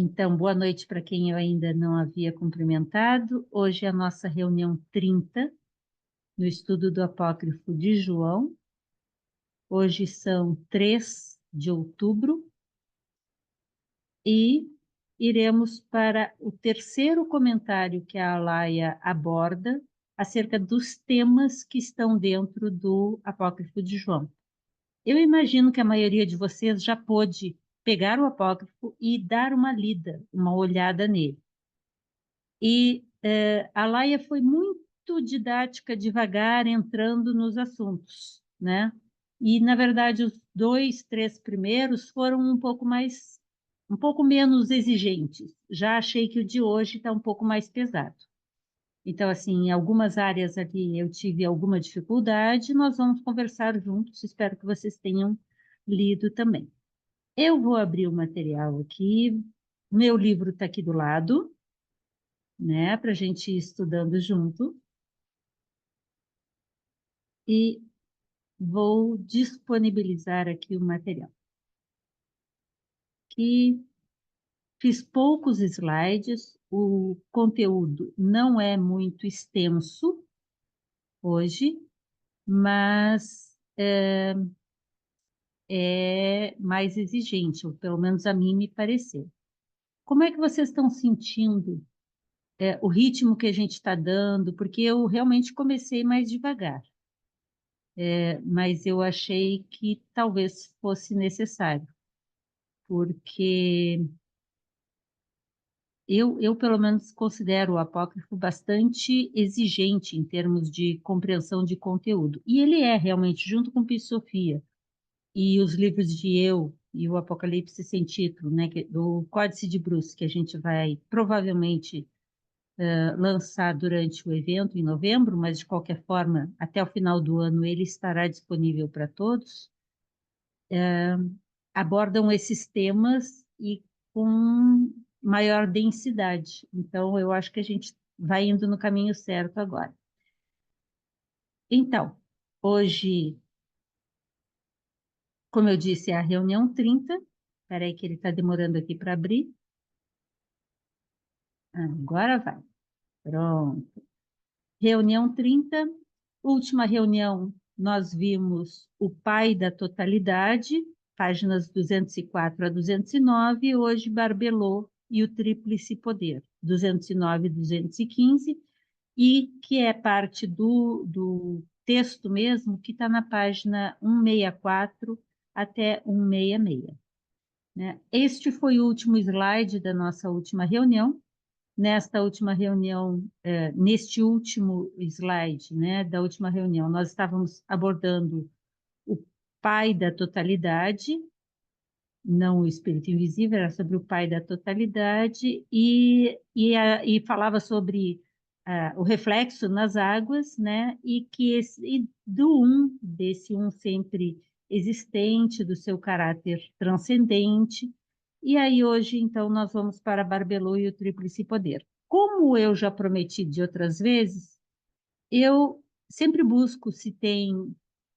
Então, boa noite para quem eu ainda não havia cumprimentado. Hoje é a nossa reunião 30 no estudo do Apócrifo de João. Hoje são 3 de outubro e iremos para o terceiro comentário que a Alaia aborda acerca dos temas que estão dentro do Apócrifo de João. Eu imagino que a maioria de vocês já pôde pegar o Apócrifo e dar uma lida, uma olhada nele. E a Laia foi muito didática, devagar, entrando nos assuntos, né? E, na verdade, os 2, 3 primeiros foram um pouco menos exigentes. Já achei que o de hoje está um pouco mais pesado. Então, assim, em algumas áreas ali eu tive alguma dificuldade, nós vamos conversar juntos, espero que vocês tenham lido também. Eu vou abrir o material aqui, meu livro está aqui do lado, né, para a gente ir estudando junto. E vou disponibilizar aqui o material. Que fiz poucos slides, o conteúdo não é muito extenso hoje, mas é mais exigente, ou pelo menos a mim me pareceu. Como é que vocês estão sentindo o ritmo que a gente está dando? Porque eu realmente comecei mais devagar. Mas eu achei que talvez fosse necessário, porque eu pelo menos considero o apócrifo bastante exigente em termos de compreensão de conteúdo. E ele é realmente, junto com Pisofia e os livros de Eu e o Apocalipse Sem Título, né, do Códice de Bruce, que a gente vai provavelmente lançar durante o evento em novembro, mas de qualquer forma, até o final do ano ele estará disponível para todos. Abordam esses temas e com maior densidade. Então, eu acho que a gente vai indo no caminho certo agora. Então, hoje, como eu disse, é a reunião 30. Espera aí que ele está demorando aqui para abrir. Agora vai. Pronto. Reunião 30. Última reunião, nós vimos o Pai da Totalidade, páginas 204 a 209, hoje Barbelô e o Tríplice Poder, 209 e 215, e que é parte do texto mesmo, que está na página 164 até 166. Né? Este foi o último slide da nossa última reunião. Nesta última reunião, neste último slide, né, da última reunião, nós estávamos abordando o Pai da Totalidade, não o Espírito Invisível, era sobre o Pai da Totalidade, e falava sobre o reflexo nas águas, né, e desse um sempre existente, do seu caráter transcendente. E aí hoje, então, nós vamos para Barbelô e o Tríplice Poder. Como eu já prometi de outras vezes, eu sempre busco se tem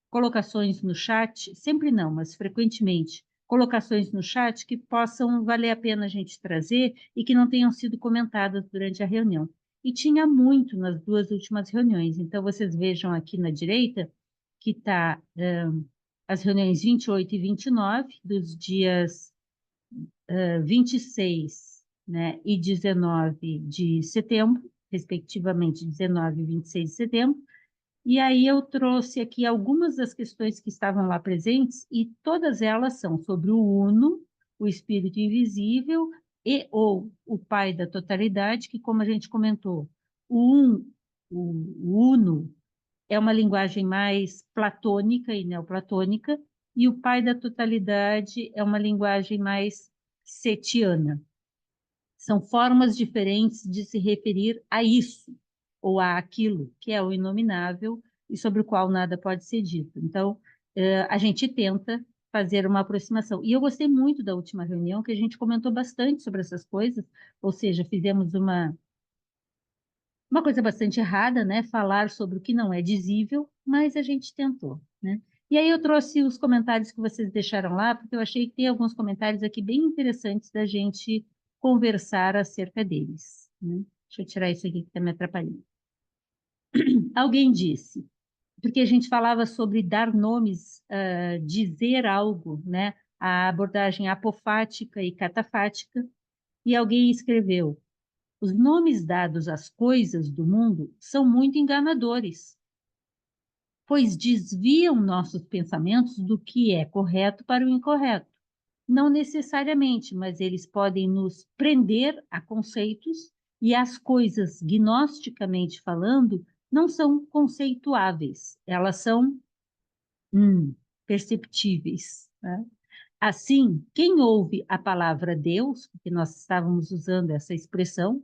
colocações no chat, sempre não, mas frequentemente, colocações no chat que possam valer a pena a gente trazer e que não tenham sido comentadas durante a reunião. E tinha muito nas duas últimas reuniões. Então, vocês vejam aqui na direita que está as reuniões 28 e 29, dos dias 26, né, e 19 de setembro, respectivamente 19 e 26 de setembro, e aí eu trouxe aqui algumas das questões que estavam lá presentes, e todas elas são sobre o Uno, o Espírito Invisível, e ou o Pai da Totalidade, que, como a gente comentou, o Uno é uma linguagem mais platônica e neoplatônica, e o Pai da Totalidade é uma linguagem mais setiana. São formas diferentes de se referir a isso, ou a aquilo, que é o inominável e sobre o qual nada pode ser dito. Então, a gente tenta fazer uma aproximação. E eu gostei muito da última reunião, que a gente comentou bastante sobre essas coisas, ou seja, fizemos uma coisa bastante errada, né? Falar sobre o que não é dizível, mas a gente tentou, né? E aí eu trouxe os comentários que vocês deixaram lá, porque eu achei que tem alguns comentários aqui bem interessantes da gente conversar acerca deles, né? Deixa eu tirar isso aqui que está me atrapalhando. Alguém disse, porque a gente falava sobre dar nomes, dizer algo, né? A abordagem apofática e catafática, e alguém escreveu: os nomes dados às coisas do mundo são muito enganadores, pois desviam nossos pensamentos do que é correto para o incorreto. Não necessariamente, mas eles podem nos prender a conceitos e as coisas, gnosticamente falando, não são conceituáveis, elas são perceptíveis, né? Assim, quem ouve a palavra Deus, porque nós estávamos usando essa expressão,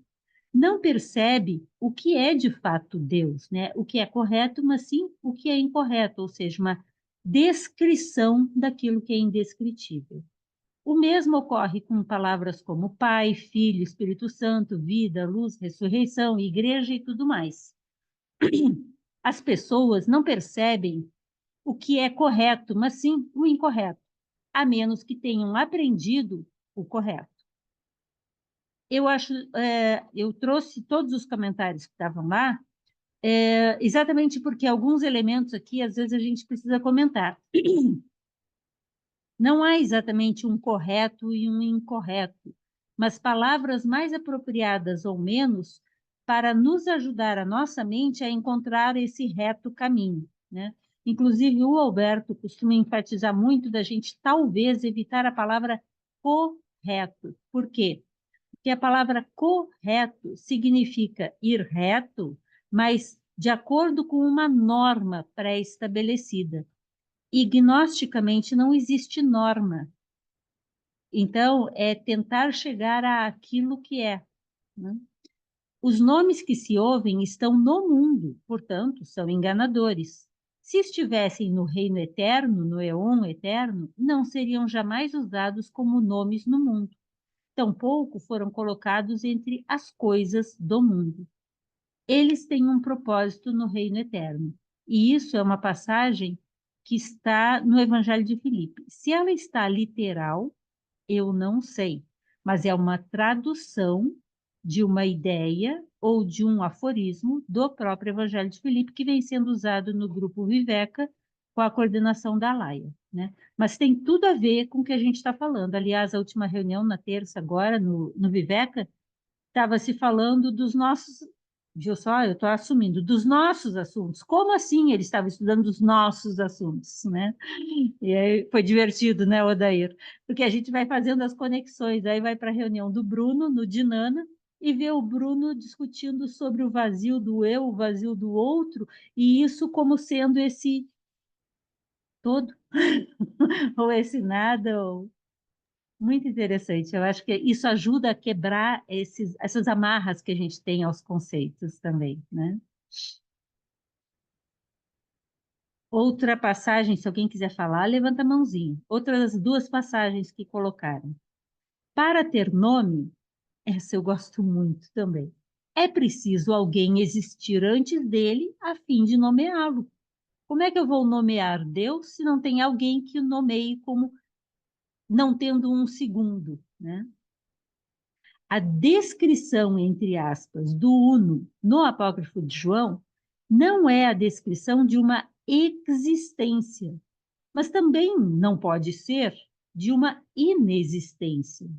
não percebe o que é de fato Deus, né? O que é correto, mas sim o que é incorreto, ou seja, uma descrição daquilo que é indescritível. O mesmo ocorre com palavras como Pai, Filho, Espírito Santo, vida, luz, ressurreição, igreja e tudo mais. As pessoas não percebem o que é correto, mas sim o incorreto, a menos que tenham aprendido o correto. Eu acho, eu trouxe todos os comentários que estavam lá, exatamente porque alguns elementos aqui, às vezes, a gente precisa comentar. Não há exatamente um correto e um incorreto, mas palavras mais apropriadas ou menos para nos ajudar a nossa mente a encontrar esse reto caminho, né? Inclusive, o Alberto costuma enfatizar muito da gente talvez evitar a palavra correto. Por quê? Porque a palavra correto significa ir reto, mas de acordo com uma norma pré-estabelecida. E gnosticamente não existe norma. Então, é tentar chegar àquilo que é, né? Os nomes que se ouvem estão no mundo, portanto, são enganadores. Se estivessem no reino eterno, no éon eterno, não seriam jamais usados como nomes no mundo. Tampouco foram colocados entre as coisas do mundo. Eles têm um propósito no reino eterno. E isso é uma passagem que está no Evangelho de Filipe. Se ela está literal, eu não sei, mas é uma tradução de uma ideia ou de um aforismo do próprio Evangelho de Filipe, que vem sendo usado no grupo Viveca com a coordenação da Laia, né? Mas tem tudo a ver com o que a gente está falando. Aliás, a última reunião, na terça, agora, no Viveca, estava se falando dos nossos, viu só, eu estou assumindo, dos nossos assuntos. Como assim ele estava estudando os nossos assuntos, né? E aí foi divertido, né, Odair? Porque a gente vai fazendo as conexões, aí vai para a reunião do Bruno, no Dinana, e vê o Bruno discutindo sobre o vazio do eu, o vazio do outro, e isso como sendo esse todo, ou esse nada, ou... Muito interessante. Eu acho que isso ajuda a quebrar essas amarras que a gente tem aos conceitos também, né? Outra passagem, se alguém quiser falar, levanta a mãozinha. Outras duas passagens que colocaram. Para ter nome, essa eu gosto muito também. É preciso alguém existir antes dele a fim de nomeá-lo. Como é que eu vou nomear Deus se não tem alguém que o nomeie como não tendo um segundo, né? A descrição, entre aspas, do uno no apócrifo de João não é a descrição de uma existência, mas também não pode ser de uma inexistência.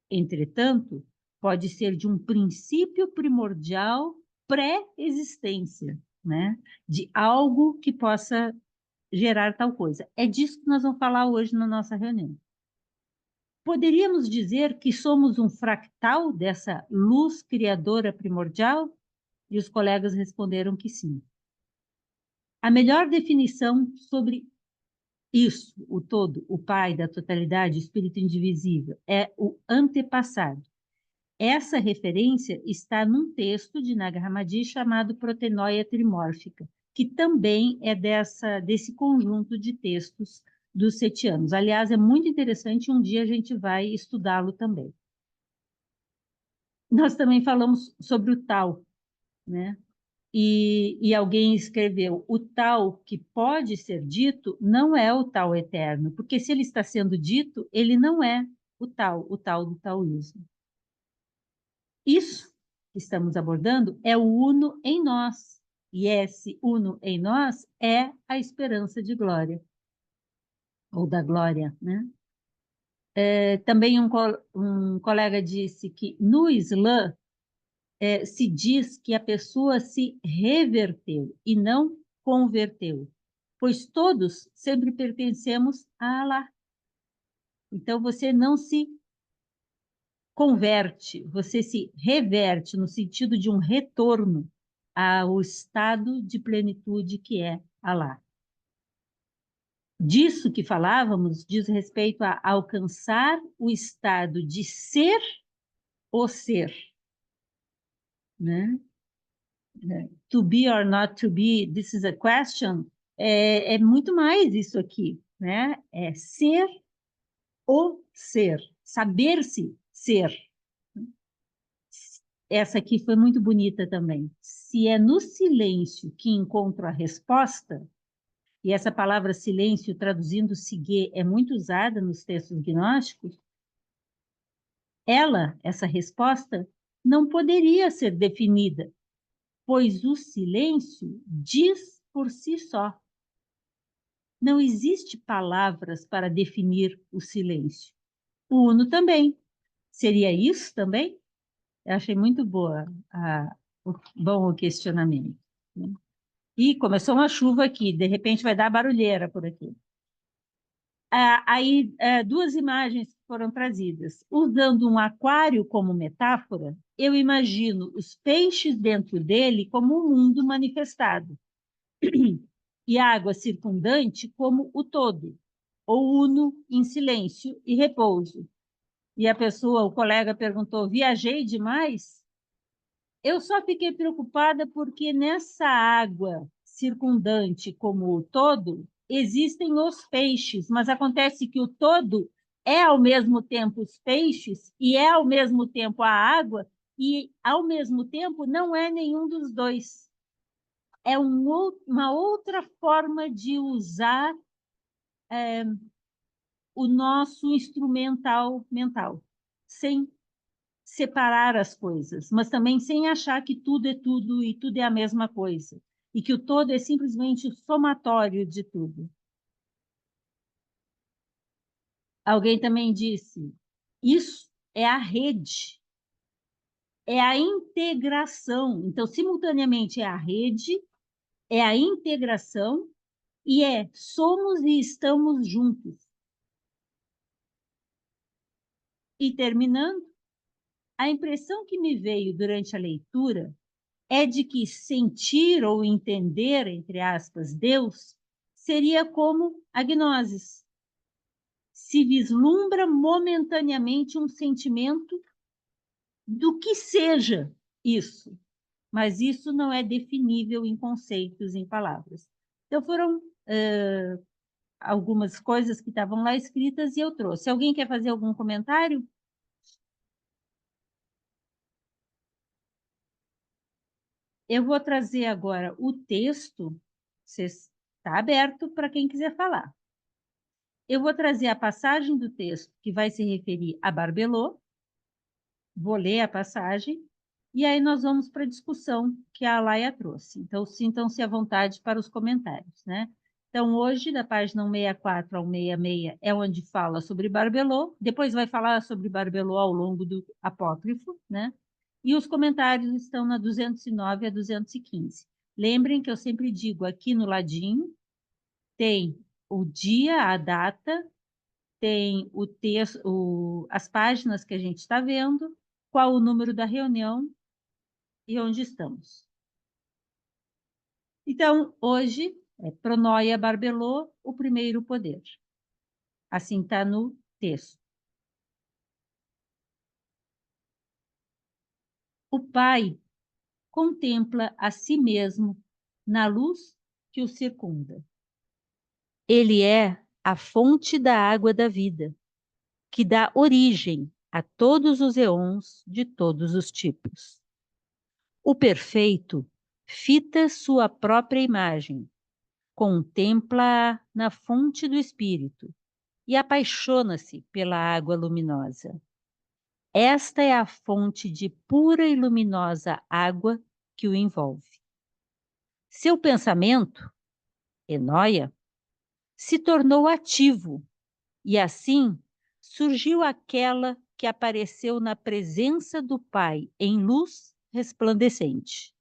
Entretanto, pode ser de um princípio primordial pré-existência, né? De algo que possa gerar tal coisa. É disso que nós vamos falar hoje na nossa reunião. Poderíamos dizer que somos um fractal dessa luz criadora primordial? E os colegas responderam que sim. A melhor definição sobre isso, o todo, o Pai da totalidade, o Espírito indivisível, é o antepassado. Essa referência está num texto de Nag Hammadi chamado Protenoia Trimórfica, que também é desse conjunto de textos dos setianos. Aliás, é muito interessante, um dia a gente vai estudá-lo também. Nós também falamos sobre o tal, né? E alguém escreveu, o tal que pode ser dito não é o tal eterno, porque se ele está sendo dito, ele não é o tal do taoísmo. Isso que estamos abordando é o uno em nós. E esse uno em nós é a esperança de glória, ou da glória, né? Também um colega disse que no Islã se diz que a pessoa se reverteu e não converteu, pois todos sempre pertencemos a Allah. Então, você não se converte, você se reverte no sentido de um retorno ao estado de plenitude que é Allah. Disso que falávamos diz respeito a alcançar o estado de ser o ser, né? To be or not to be, this is a question, é muito mais isso aqui, né? É ser o ser, saber-se ser. Essa aqui foi muito bonita também. Se é no silêncio que encontro a resposta, e essa palavra silêncio, traduzindo sigue, é muito usada nos textos gnósticos, essa resposta, não poderia ser definida, pois o silêncio diz por si só. Não existe palavras para definir o silêncio. O uno também. Seria isso também? Eu achei muito boa bom o questionamento, né? E começou uma chuva aqui, de repente vai dar barulheira por aqui. Aí, duas imagens foram trazidas. Usando um aquário como metáfora, eu imagino os peixes dentro dele como um mundo manifestado, e a água circundante como o todo, ou uno em silêncio e repouso. E a pessoa, o colega perguntou, viajei demais? Eu só fiquei preocupada porque nessa água circundante como o todo, existem os peixes, mas acontece que o todo é ao mesmo tempo os peixes e é ao mesmo tempo a água e ao mesmo tempo não é nenhum dos dois. É uma outra forma de usar o nosso instrumental mental, sem separar as coisas, mas também sem achar que tudo é tudo e tudo é a mesma coisa, e que o todo é simplesmente o somatório de tudo. Alguém também disse, isso é a rede, é a integração. Então, simultaneamente, é a rede, é a integração e somos e estamos juntos. E terminando, a impressão que me veio durante a leitura é de que sentir ou entender, entre aspas, Deus, seria como a gnosis. Se vislumbra momentaneamente um sentimento do que seja isso, mas isso não é definível em conceitos, em palavras. Então, foram algumas coisas que estavam lá escritas e eu trouxe. Alguém quer fazer algum comentário? Eu vou trazer agora o texto, está aberto para quem quiser falar. Eu vou trazer a passagem do texto que vai se referir a Barbelô, vou ler a passagem, e aí nós vamos para a discussão que a Alaia trouxe. Então, sintam-se à vontade para os comentários, né? Então, hoje, da página 164 ao 166, é onde fala sobre Barbelô, depois vai falar sobre Barbelô ao longo do apócrifo, né? E os comentários estão na 209 a 215. Lembrem que eu sempre digo, aqui no ladinho, tem o dia, a data, tem o texto, as páginas que a gente está vendo, qual o número da reunião e onde estamos. Então, hoje, é Pronoia Barbelô, o primeiro poder. Assim está no texto. O Pai contempla a si mesmo na luz que o circunda. Ele é a fonte da água da vida, que dá origem a todos os eons de todos os tipos. O perfeito fita sua própria imagem, contempla-a na fonte do espírito e apaixona-se pela água luminosa. Esta é a fonte de pura e luminosa água que o envolve. Seu pensamento, Enóia, se tornou ativo e assim surgiu aquela que apareceu na presença do Pai em luz resplandecente.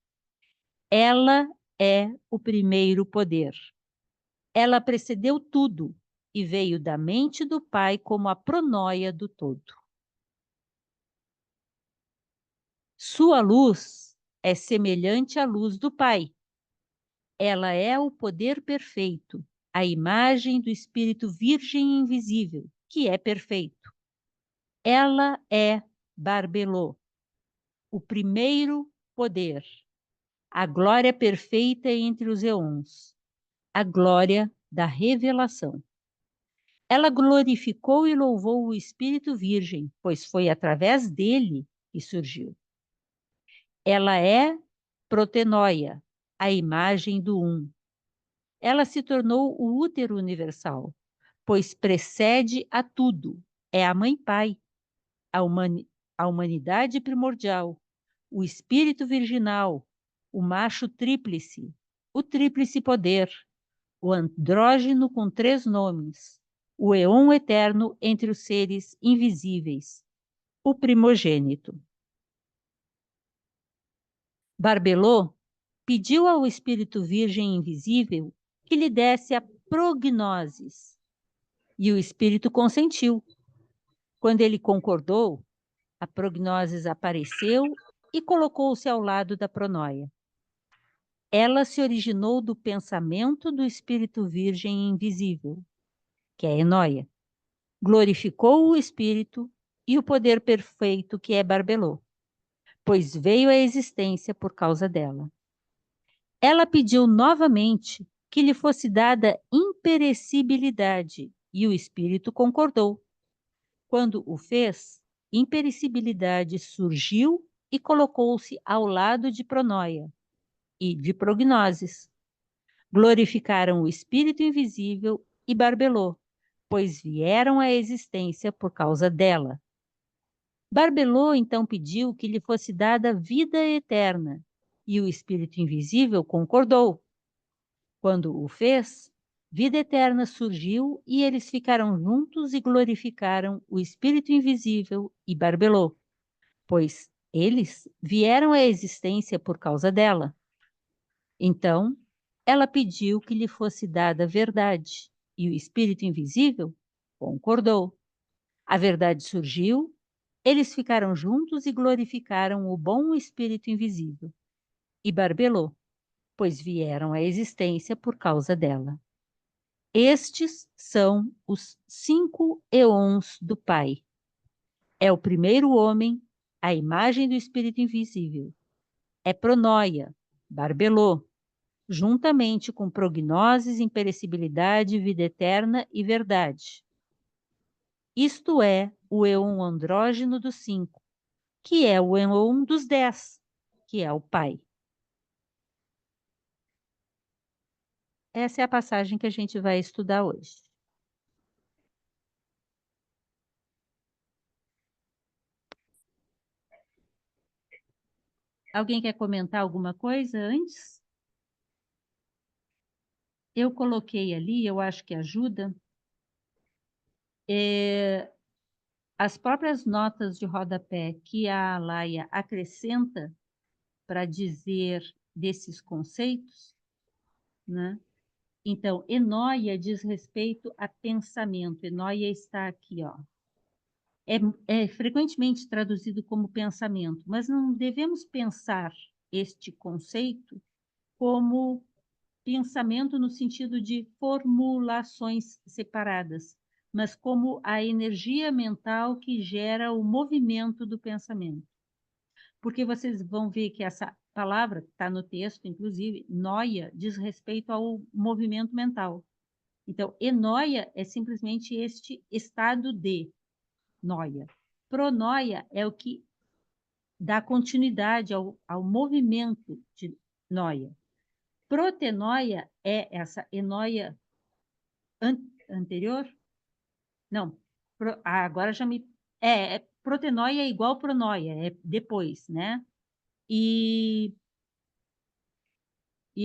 Ela é o primeiro poder. Ela precedeu tudo e veio da mente do Pai como a pronóia do todo. Sua luz é semelhante à luz do Pai. Ela é o poder perfeito, a imagem do Espírito Virgem Invisível, que é perfeito. Ela é Barbelô, o primeiro poder, a glória perfeita entre os eons, a glória da revelação. Ela glorificou e louvou o Espírito Virgem, pois foi através dele que surgiu. Ela é Protenóia, a imagem do Um. Ela se tornou o útero universal, pois precede a tudo. É a mãe-pai, a humanidade primordial, o espírito virginal, o macho tríplice, o tríplice poder, o andrógeno com 3 nomes, o éon eterno entre os seres invisíveis, o primogênito. Barbelô pediu ao Espírito Virgem Invisível que lhe desse a prognoses, e o Espírito consentiu. Quando ele concordou, a prognoses apareceu e colocou-se ao lado da pronóia. Ela se originou do pensamento do Espírito Virgem Invisível, que é Enóia. Glorificou o Espírito e o poder perfeito que é Barbelô, pois veio à existência por causa dela. Ela pediu novamente que lhe fosse dada imperecibilidade, e o Espírito concordou. Quando o fez, imperecibilidade surgiu e colocou-se ao lado de Pronóia e de Prognoses. Glorificaram o Espírito Invisível e Barbelô, pois vieram à existência por causa dela. Barbelô então pediu que lhe fosse dada vida eterna, e o Espírito Invisível concordou. Quando o fez, vida eterna surgiu e eles ficaram juntos e glorificaram o Espírito Invisível e Barbelô, pois eles vieram à existência por causa dela. Então, ela pediu que lhe fosse dada a verdade, e o Espírito Invisível concordou. A verdade surgiu, eles ficaram juntos e glorificaram o bom Espírito Invisível e Barbelô, pois vieram à existência por causa dela. Estes são os 5 eons do Pai. É o primeiro homem, a imagem do Espírito Invisível. É Pronóia, Barbelô, juntamente com prognoses, imperecibilidade, vida eterna e verdade. Isto é o eon andrógeno dos 5, que é o eon dos 10, que é o Pai. Essa é a passagem que a gente vai estudar hoje. Alguém quer comentar alguma coisa antes? Eu coloquei ali, eu acho que ajuda, as próprias notas de rodapé que a Laia acrescenta para dizer desses conceitos, né? Então, enóia diz respeito a pensamento. Enóia está aqui, ó. É frequentemente traduzido como pensamento, mas não devemos pensar este conceito como pensamento no sentido de formulações separadas, mas como a energia mental que gera o movimento do pensamento. Porque vocês vão ver que essa palavra, que está no texto, inclusive, noia, diz respeito ao movimento mental. Então, enóia é simplesmente este estado de noia. Pronoia é o que dá continuidade ao movimento de noia. Protenóia é essa enóia anterior? Não, agora já me Protenoia é igual pronoia, é depois, né? E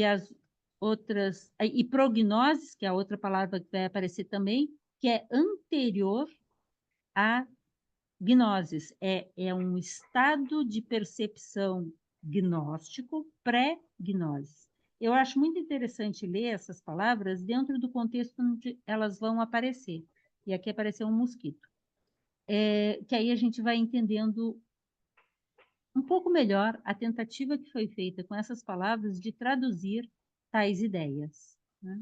as outras... E prognoses, que é a outra palavra que vai aparecer também, que é anterior a gnoses. É um estado de percepção gnóstico pré-gnose. Eu acho muito interessante ler essas palavras dentro do contexto onde elas vão aparecer. E aqui apareceu um mosquito. Que aí a gente vai entendendo um pouco melhor a tentativa que foi feita com essas palavras de traduzir tais ideias, né?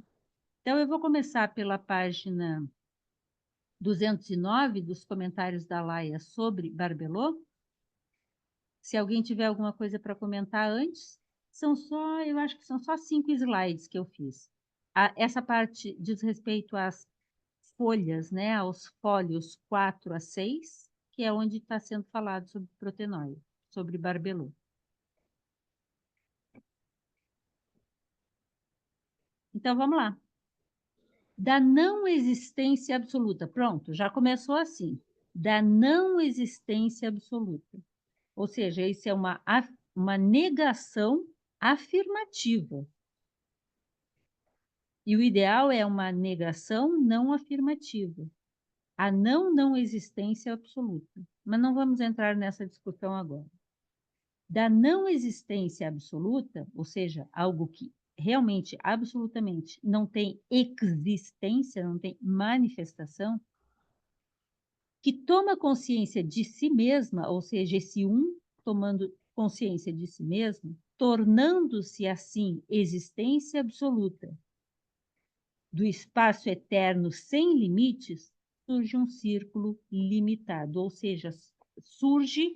Então, eu vou começar pela página 209 dos comentários da Laia sobre Barbelot. Se alguém tiver alguma coisa para comentar antes, eu acho que são só 5 slides que eu fiz. Essa parte diz respeito às folhas, né, aos fólios 4 a 6, que é onde está sendo falado sobre protenóide, sobre Barbelot. Então, vamos lá. Da não existência absoluta. Pronto, já começou assim. Da não existência absoluta. Ou seja, isso é uma negação afirmativa. E o ideal é uma negação não afirmativa. A não existência absoluta. Mas não vamos entrar nessa discussão agora. Da não existência absoluta, ou seja, algo que realmente, absolutamente, não tem existência, não tem manifestação, que toma consciência de si mesma, ou seja, esse tomando consciência de si mesmo, tornando-se assim existência absoluta, do espaço eterno sem limites, surge um círculo limitado, ou seja, surge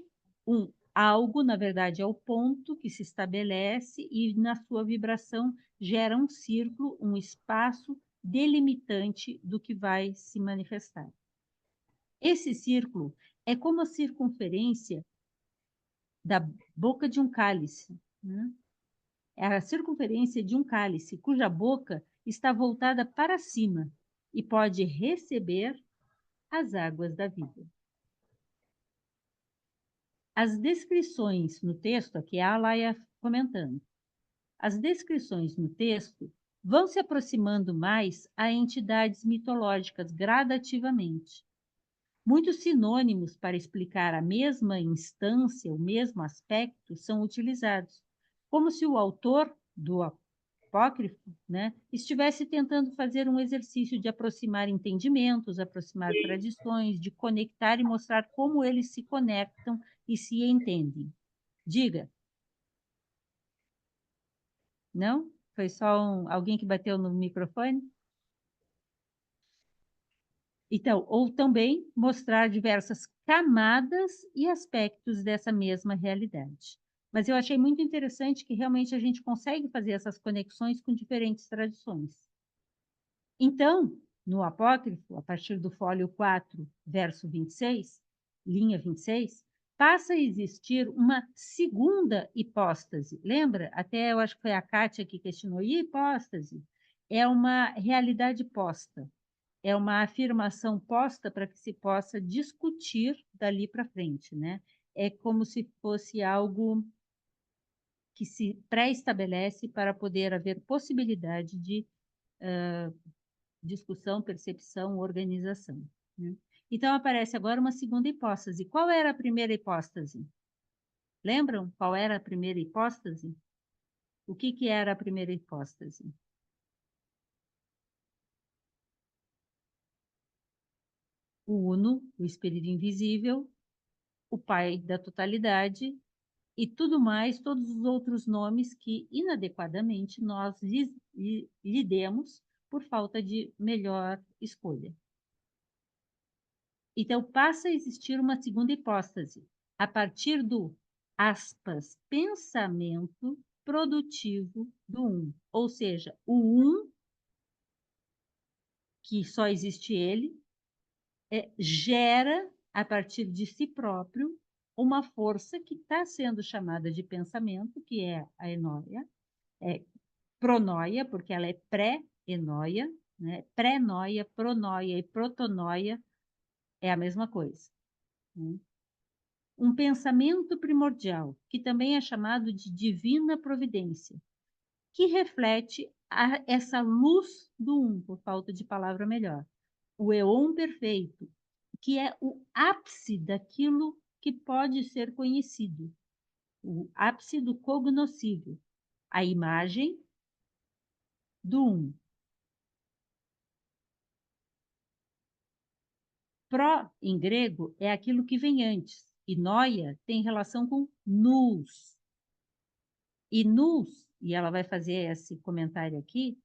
algo, na verdade, é o ponto que se estabelece e, na sua vibração, gera um círculo, um espaço delimitante do que vai se manifestar. Esse círculo é como a circunferência da boca de um cálice, né? É a circunferência de um cálice, cuja boca está voltada para cima e pode receber as águas da vida. As descrições no texto, aqui é a Laia comentando, as descrições no texto vão se aproximando mais a entidades mitológicas gradativamente. Muitos sinônimos para explicar a mesma instância, o mesmo aspecto, são utilizados, como se o autor do apócrifo, né, estivesse tentando fazer um exercício de aproximar entendimentos, aproximar tradições, de conectar e mostrar como eles se conectam e se entendem. Diga. Não? Foi só alguém que bateu no microfone? Então, ou também mostrar diversas camadas e aspectos dessa mesma realidade. Mas eu achei muito interessante que realmente a gente consegue fazer essas conexões com diferentes tradições. Então, no apócrifo, a partir do fólio 4, verso 26, linha 26, passa a existir uma segunda hipóstase. Lembra? Até eu acho que foi a Kátia que questionou, e hipóstase? É uma realidade posta. É uma afirmação posta para que se possa discutir dali para frente, né? É como se fosse algo que se pré-estabelece para poder haver possibilidade de discussão, percepção, organização, né? Então, aparece agora uma segunda hipóstase. Qual era a primeira hipóstase? Lembram qual era a primeira hipóstase? O que era a primeira hipóstase? O Uno, o Espírito Invisível, o Pai da Totalidade e tudo mais, todos os outros nomes que, inadequadamente, nós lhe demos por falta de melhor escolha. Então, passa a existir uma segunda hipóstase, a partir do, aspas, pensamento produtivo do ou seja, o que só existe ele, gera, a partir de si próprio, uma força que está sendo chamada de pensamento, que é a enóia, pronoia, porque ela é pré-enóia, né? Pré-noia, pronoia e protonóia é a mesma coisa. né? Um pensamento primordial, que também é chamado de divina providência, que reflete essa luz do um, por falta de palavra melhor. O éon perfeito, que é o ápice daquilo que pode ser conhecido, o ápice do cognoscível, a imagem do um. Pró, em grego, é aquilo que vem antes, e noia tem relação com nous. E nous, e ela vai fazer esse comentário aqui,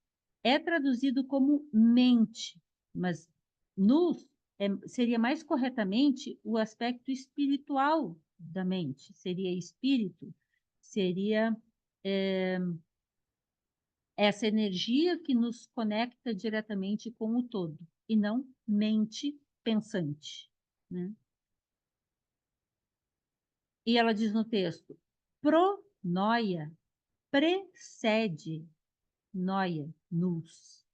é traduzido como mente, mas nous seria mais corretamente o aspecto espiritual da mente, seria espírito, seria essa energia que nos conecta diretamente com o todo, e não mente pensante, né? E ela diz no texto, pronoia precede noia, nous,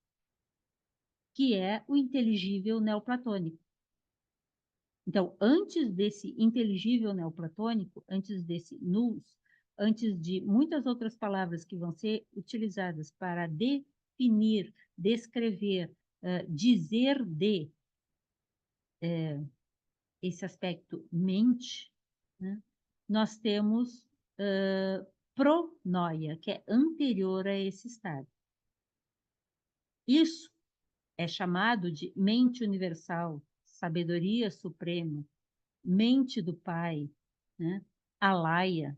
que é o inteligível neoplatônico. Então, antes desse inteligível neoplatônico, antes desse nous, antes de muitas outras palavras que vão ser utilizadas para definir, descrever, dizer esse aspecto mente, né, nós temos pronoia, que é anterior a esse estado. Isso é chamado de mente universal, sabedoria suprema, mente do Pai, né? Alaya,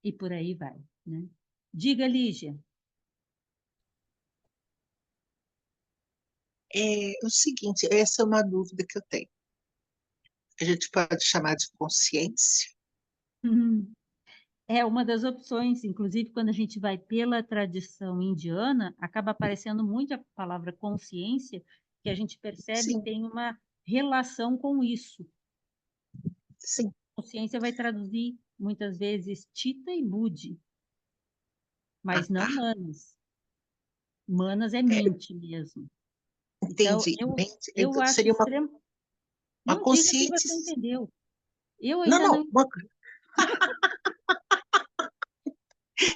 e por aí vai, né? Diga, Lígia. É o seguinte, essa é uma dúvida que eu tenho. A gente pode chamar de consciência? É uma das opções, inclusive quando a gente vai pela tradição indiana, acaba aparecendo muito a palavra consciência, que a gente percebe Sim, tem uma relação com isso. sim. Consciência vai traduzir muitas vezes Chitta e Buddhi, Ah, mas não tá. Manas. Manas é É, mente mesmo. Então, entendi. eu Então, acho seria extremo. uma Não diga que consciência. você entendeu. Eu Não, ainda não. não.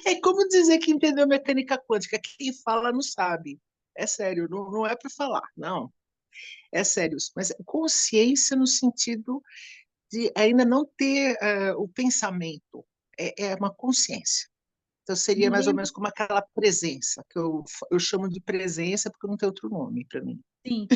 É como dizer que entendeu mecânica quântica. Quem fala não sabe. É sério, não, não é para falar, não. É sério. Mas consciência no sentido de ainda não ter o pensamento. É uma consciência. Então, seria Me mais ou lembro, menos como aquela presença, que eu chamo de presença porque não tem outro nome para mim. sim.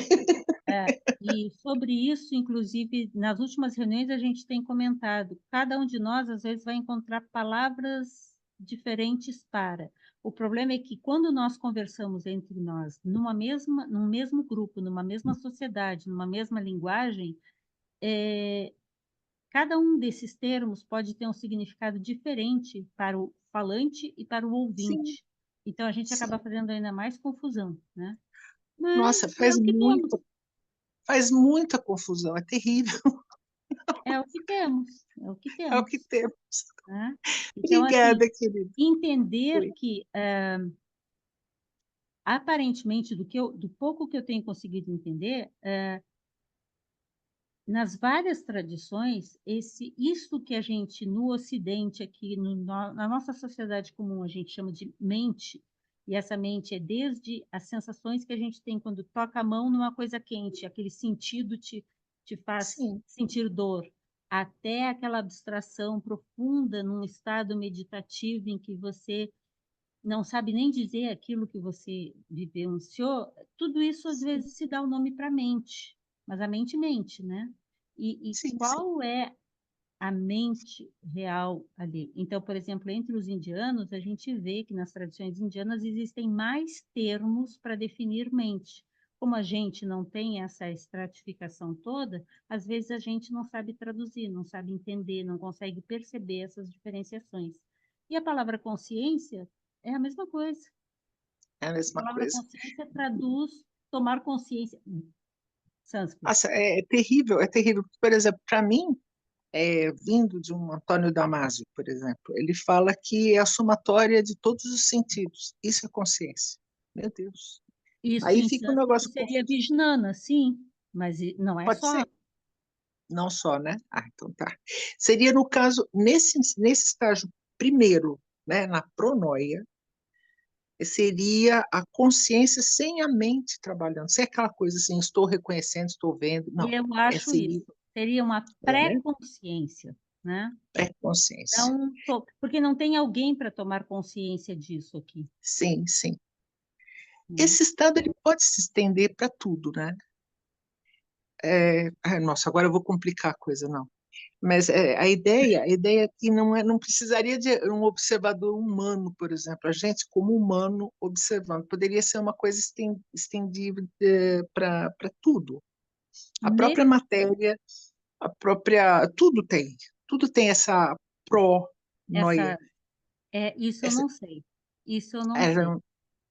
E sobre isso, inclusive, nas últimas reuniões a gente tem comentado, cada um de nós às vezes vai encontrar palavras diferentes para. O problema é que quando nós conversamos entre nós, num mesmo grupo, numa mesma sociedade, numa mesma linguagem, cada um desses termos pode ter um significado diferente para o falante e para o Sim, ouvinte. Então, a gente acaba sim. fazendo ainda mais confusão, né? Nossa, Mas é o que temos, faz muita confusão, é terrível. é o que temos, é o que É o que temos, temos. né? Então, assim, Obrigada, querida. entender Oi. que, aparentemente, do pouco que eu tenho conseguido entender, nas várias tradições, isso que a gente, no Ocidente, aqui na nossa sociedade comum, a gente chama de mente, e essa mente é desde as sensações que a gente tem quando toca a mão numa coisa quente, aquele sentido te faz Sim, sentir dor, até aquela abstração profunda num estado meditativo em que você não sabe nem dizer aquilo que você vivenciou, tudo isso às sim, vezes se dá o nome para a mente, mas a mente mente, né? E sim, sim. qual é a mente real ali? Então, por exemplo, entre os indianos, a gente vê que nas tradições indianas existem mais termos para definir mente. Como a gente não tem essa estratificação toda, às vezes a gente não sabe traduzir, não sabe entender, não consegue perceber essas diferenciações. E a palavra consciência é a mesma coisa. É a A mesma palavra coisa. consciência traduz tomar consciência. Sânscrito. Nossa, é terrível, é terrível. Por exemplo, para mim, vindo de um Antônio Damasio, por exemplo, ele fala que é a somatória de todos os sentidos. Isso é consciência. Meu Deus. Isso Aí em fica um sânscrito negócio seria confuso. Vijnana, sim. Mas não é Pode só. ser, não só, né? Ah, então tá. Seria, no caso, nesse estágio primeiro, né, na pronoia, seria a consciência sem a mente trabalhando, sem aquela coisa assim, estou reconhecendo, estou vendo. Não, Eu acho seria, isso. Seria uma né? pré-consciência, né? Pré-consciência. Não, porque não tem alguém para tomar consciência disso aqui, Sim, sim. né? Esse estado ele pode se estender para tudo, né? Nossa, agora eu vou complicar a coisa, não. Mas a ideia é que não precisaria de um observador humano, por exemplo, a gente como humano observando, poderia ser uma coisa estendida para tudo. A própria Nesse, matéria, tudo tem essa pró-noia. essa, isso eu Essa, não sei. Isso eu não sei. não,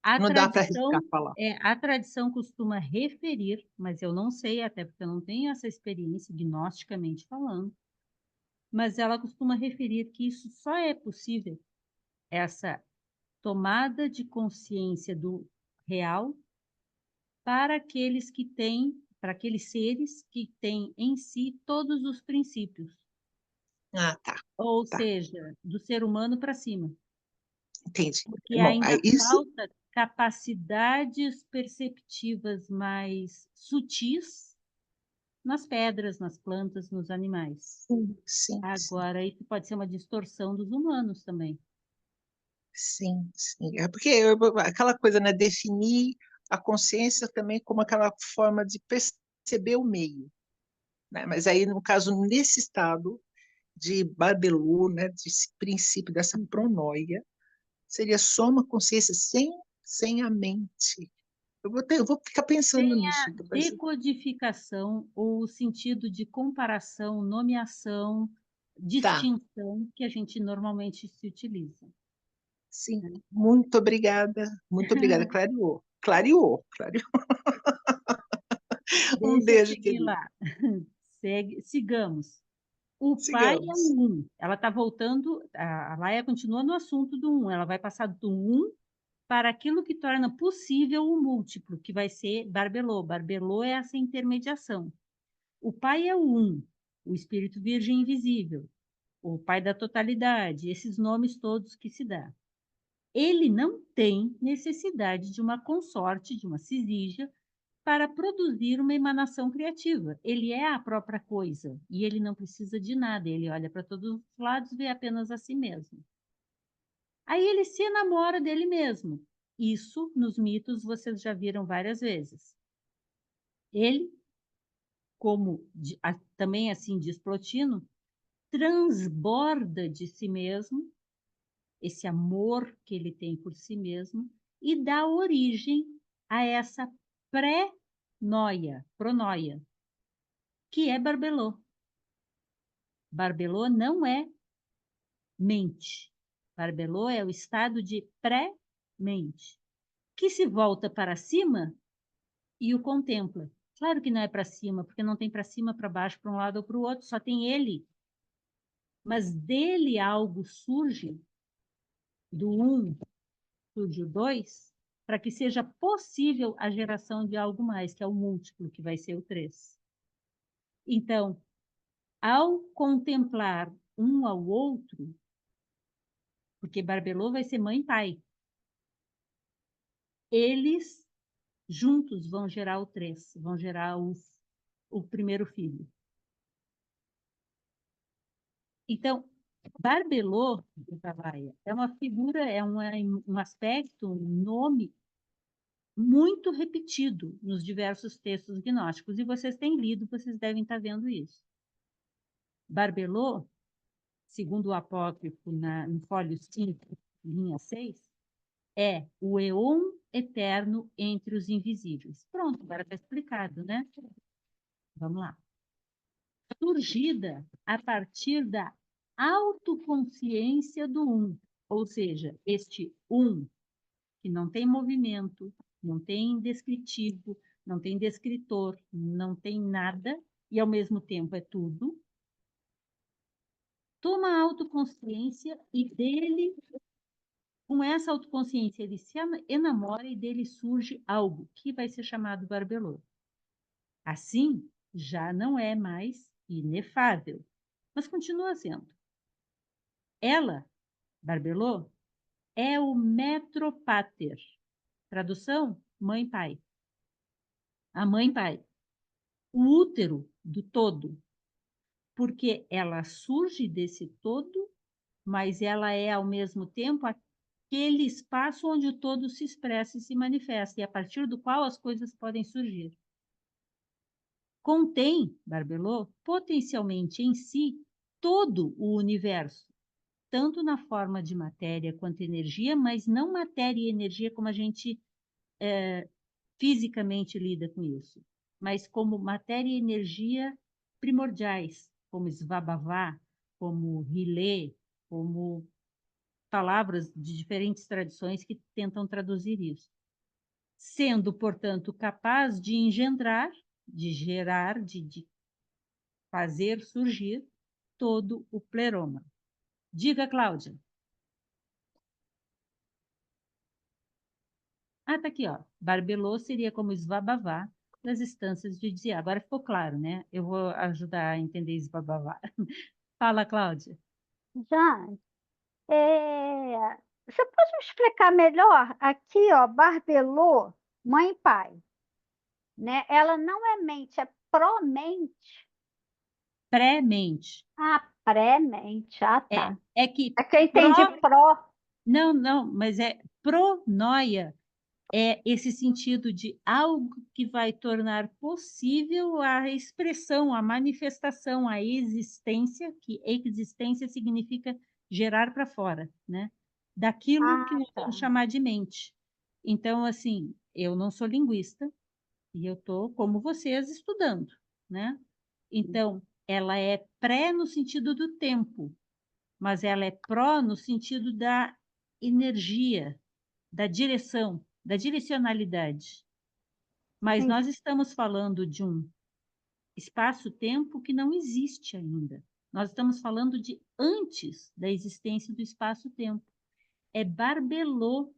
A não dá para arriscar tradição, falar. a tradição costuma referir, mas eu não sei, até porque eu não tenho essa experiência gnosticamente falando, mas ela costuma referir que isso só é possível, essa tomada de consciência do real para aqueles seres que têm em si todos os princípios, Ah, tá, ou tá, seja, do ser humano para cima, entendi. porque Bom, ainda isso, falta capacidades perceptivas mais sutis nas pedras, nas plantas, nos animais. sim, sim, sim. Agora, isso pode ser uma distorção dos humanos também. Sim, sim. É porque aquela coisa, né, definir a consciência também como aquela forma de perceber o meio, né? Mas aí, no caso, nesse estado de Barbelô, né, desse princípio, dessa Uhum. pronoia, seria só uma consciência sem a mente. Eu vou ficar pensando Sem nisso. a decodificação ou o sentido de comparação, nomeação, Tá, distinção que a gente normalmente se utiliza, sim. né? Muito obrigada. Muito obrigada. Clareou. Clareou. Clareou. Um Deixa eu beijo, seguir querido. lá. Sigamos. O pai é Sigamos. um 1. Ela está voltando, a Laia continua no assunto do 1. Ela vai passar do 1 para aquilo que torna possível o múltiplo, que vai ser Barbelô. Barbelô é essa intermediação. O pai é o 1, o espírito virgem invisível, o pai da totalidade, esses nomes todos que se dá. Ele não tem necessidade de uma consorte, de uma cisígia, para produzir uma emanação criativa. Ele é a própria coisa e ele não precisa de nada. Ele olha para todos os lados e vê apenas a si mesmo. Aí ele se enamora dele mesmo. Isso, nos mitos, vocês já viram várias vezes. Ele, como também assim diz Plotino, transborda de si mesmo esse amor que ele tem por si mesmo e dá origem a essa pré-noia, pronoia, que é Barbelô. Barbelô não é mente. Barbelô é o estado de pré-mente, que se volta para cima e o contempla. Claro que não é para cima, porque não tem para cima, para baixo, para um lado ou para o outro, só tem ele. Mas dele algo surge, do um surge o dois, para que seja possível a geração de algo mais, que é o múltiplo, que vai ser o três. Então, ao contemplar um ao outro, porque Barbelô vai ser mãe e pai, eles juntos vão gerar o três, vão gerar o primeiro filho. Então, Barbelô, é uma figura, um aspecto, um nome muito repetido nos diversos textos gnósticos, e vocês têm lido, vocês devem estar vendo isso. Barbelô, segundo o apócrifo no fólio 5, linha 6, é o eon eterno entre os invisíveis. Pronto, agora está explicado, né? Vamos lá. Surgida a partir da autoconsciência do um, ou seja, este um que não tem movimento, não tem descritivo, não tem descritor, não tem nada e ao mesmo tempo é tudo, toma a autoconsciência e dele, com essa autoconsciência, ele se enamora e dele surge algo que vai ser chamado Barbelô. Assim, já não é mais inefável, mas continua sendo. Ela, Barbelô, é o metro pater. Tradução: mãe-pai. A mãe-pai, o útero do todo, porque ela surge desse todo, mas ela é, ao mesmo tempo, aquele espaço onde o todo se expressa e se manifesta, e a partir do qual as coisas podem surgir. Contém, Barbelô, potencialmente em si, todo o universo, tanto na forma de matéria quanto energia, mas não matéria e energia como a gente fisicamente lida com isso, mas como matéria e energia primordiais, como Svabhavá, como Rilê, como palavras de diferentes tradições que tentam traduzir isso. Sendo, portanto, capaz de engendrar, de gerar, de fazer surgir todo o pleroma. Diga, Cláudia. Ah, tá aqui, ó. Barbelô seria como Svabhavá das instâncias de Dziá. Agora ficou claro, né? Eu vou ajudar a entender Svabhavá. Fala, Cláudia. Jane, você pode me explicar melhor? Aqui, ó, Barbelô, mãe e pai, né? Ela não é mente, é pró-mente. Pré-mente. Ah, pré-mente. Ah, É, tá. é que É que eu pró... entendi pró. Não, não, mas é pronoia. É esse sentido de algo que vai tornar possível a expressão, a manifestação, a existência, que existência significa gerar para fora, né? Daquilo que Ah, nós tá. vamos chamar de mente. Então, assim, eu não sou linguista e eu estou, como vocês, estudando, né? Então, ela é pré no sentido do tempo, mas ela é pró no sentido da energia, da direção, da direcionalidade. Mas Sim, nós estamos falando de um espaço-tempo que não existe ainda. Nós estamos falando de antes da existência do espaço-tempo. É Barbelô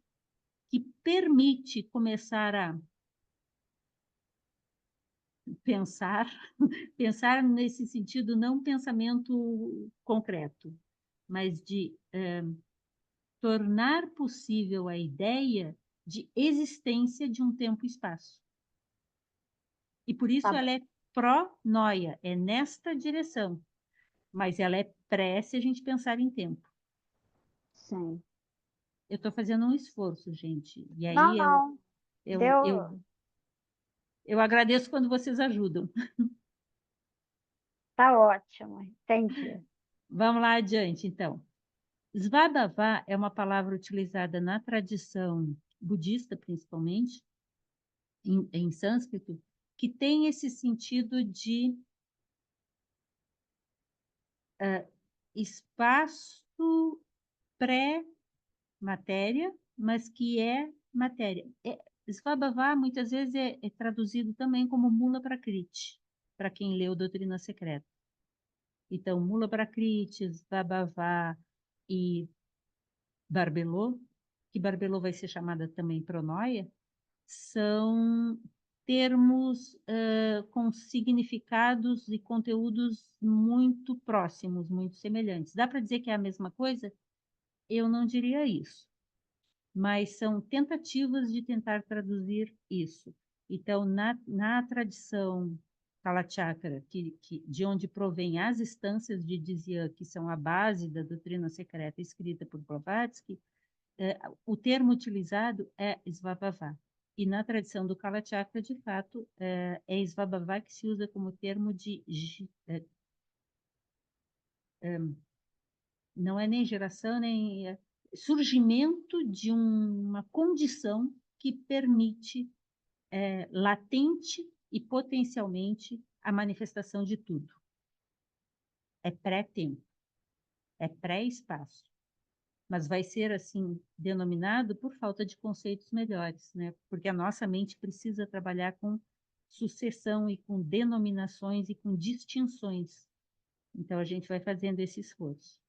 que permite começar a pensar, pensar nesse sentido, não pensamento concreto, mas de tornar possível a ideia de existência de um tempo e espaço. E por isso tá. ela é pró-noia, é nesta direção, mas ela é pré se a gente pensar em tempo. Sim. Eu estou fazendo um esforço, gente, e Não, aí não. eu, eu, Deu. eu agradeço quando vocês ajudam. Tá ótimo. Entendi. Vamos lá adiante, então. Svabhavá é uma palavra utilizada na tradição budista, principalmente, em sânscrito, que tem esse sentido de espaço pré-matéria, mas que é matéria. Svabhavá muitas vezes é traduzido também como mula prakriti, para quem leu Doutrina Secreta. Então, mula prakriti, Svabhavá e Barbelô, que Barbelô vai ser chamada também pronoia, são termos com significados e conteúdos muito próximos, muito semelhantes. Dá para dizer que é a mesma coisa? Eu não diria isso, mas são tentativas de tentar traduzir isso. Então, na tradição Kalachakra, de onde provém as instâncias de Dizia, que são a base da doutrina secreta escrita por Blavatsky, o termo utilizado é Svabhavá. E na tradição do Kalachakra, de fato, é Svabhavá que se usa como termo de... não é nem geração, nem... surgimento de uma condição que permite latente e potencialmente a manifestação de tudo. É pré-tempo, é pré-espaço. Mas vai ser assim denominado por falta de conceitos melhores, né? Porque a nossa mente precisa trabalhar com sucessão e com denominações e com distinções. Então a gente vai fazendo esse esforço.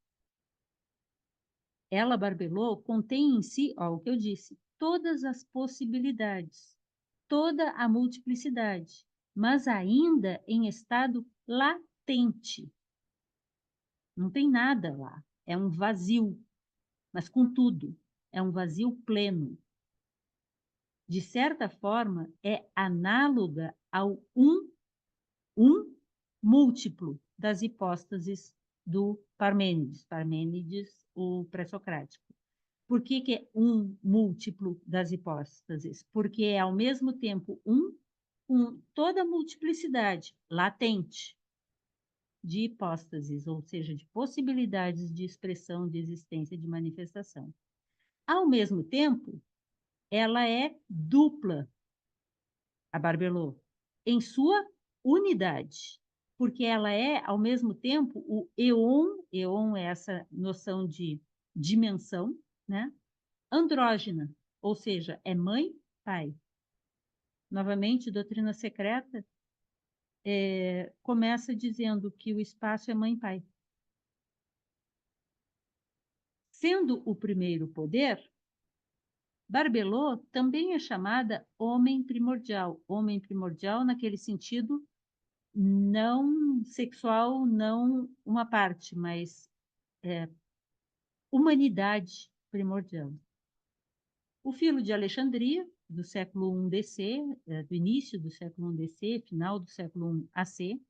Ela, Barbelô, contém em si, ó, o que eu disse, todas as possibilidades, toda a multiplicidade. mas ainda em estado latente. Não tem nada lá, é um vazio, mas contudo, é um vazio pleno. De certa forma, é análoga ao um múltiplo das hipóstases do Parmênides. Parmênides, o pré-socrático. Por que, que é um múltiplo das hipóstases? Porque é, ao mesmo tempo, com toda a multiplicidade latente de hipóstases, ou seja, de possibilidades de expressão, de existência, de manifestação. Ao mesmo tempo, ela é dupla, a Barbelô, em sua unidade, porque ela é, ao mesmo tempo, o éon é essa noção de dimensão, né? Andrógena, ou seja, é mãe, pai. Novamente, doutrina secreta começa dizendo que o espaço é mãe, pai. Sendo o primeiro poder, Barbelô também é chamada homem primordial naquele sentido não sexual, não uma parte, mas humanidade primordial. O Filo de Alexandria, do século I DC, do início do século I DC, final do século I AC,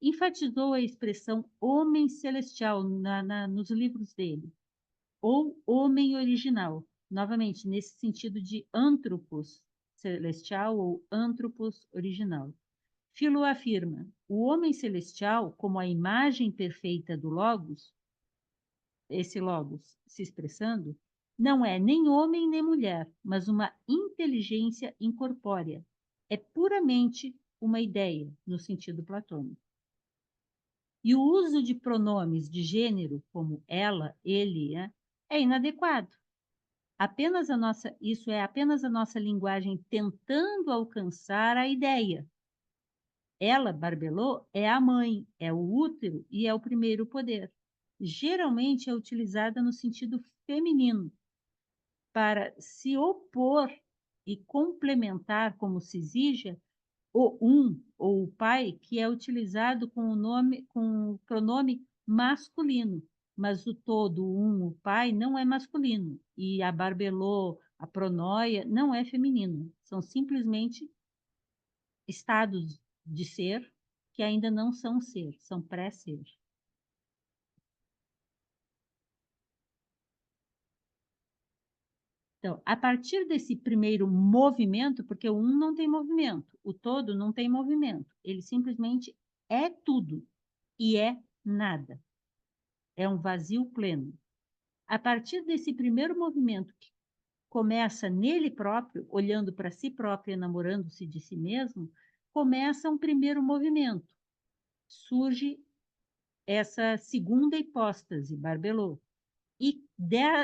enfatizou a expressão homem celestial nos livros dele, ou homem original, novamente, nesse sentido de antropos celestial ou antropos original. Filo afirma, o homem celestial, como a imagem perfeita do Logos, esse Logos se expressando, não é nem homem nem mulher, mas uma inteligência incorpórea. É puramente uma ideia, no sentido platônico. E o uso de pronomes de gênero, como ela, ele, é inadequado. Isso é apenas a nossa linguagem tentando alcançar a ideia. Ela, Barbelô, é a mãe, é o útero e é o primeiro poder. Geralmente é utilizada no sentido feminino, para se opor e complementar, como se exija, o ou o pai, que é utilizado com o pronome masculino, mas o todo, o pai, não é masculino, e a Barbelô, a pronóia, não é feminino, são simplesmente estados de ser que ainda não são ser, são pré-ser. Então, a partir desse primeiro movimento, porque o não tem movimento, o todo não tem movimento, ele simplesmente é tudo e é nada. É um vazio pleno. A partir desse primeiro movimento que começa nele próprio, olhando para si próprio, enamorando-se de si mesmo, começa um primeiro movimento. Surge essa segunda hipóstase, Barbelô. E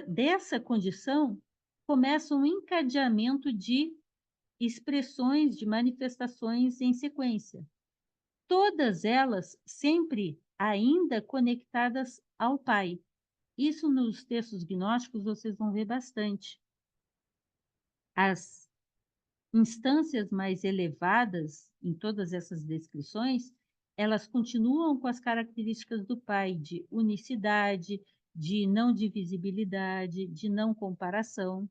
dessa condição começa um encadeamento de expressões, de manifestações em sequência. Todas elas sempre ainda conectadas ao Pai. Isso nos textos gnósticos vocês vão ver bastante. As instâncias mais elevadas em todas essas descrições, elas continuam com as características do Pai de unicidade, de não divisibilidade, de não comparação.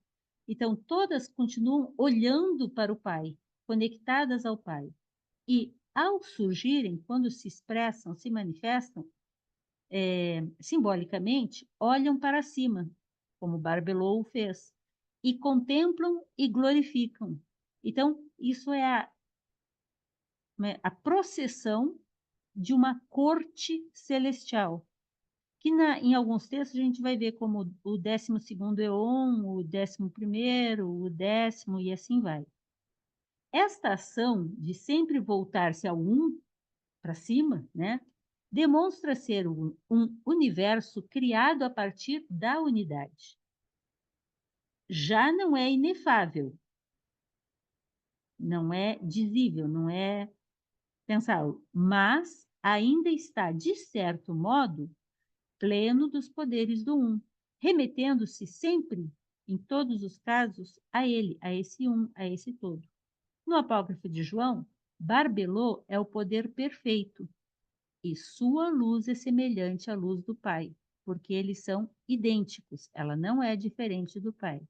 Então, todas continuam olhando para o Pai, conectadas ao Pai. E, ao surgirem, quando se expressam, se manifestam, simbolicamente, olham para cima, como Barbelô fez, e contemplam e glorificam. Então, isso é a processão de uma corte celestial, que em alguns textos a gente vai ver como o 12º éon, o 11º, o 10º e assim vai. Esta ação de sempre voltar-se ao para cima, né, demonstra ser um universo criado a partir da unidade. Já não é inefável, não é dizível, não é pensável, mas ainda está, de certo modo, pleno dos poderes do remetendo-se sempre, em todos os casos, a ele, a esse a esse todo. No apócrifo de João, Barbelô é o poder perfeito, e sua luz é semelhante à luz do Pai, porque eles são idênticos, ela não é diferente do Pai.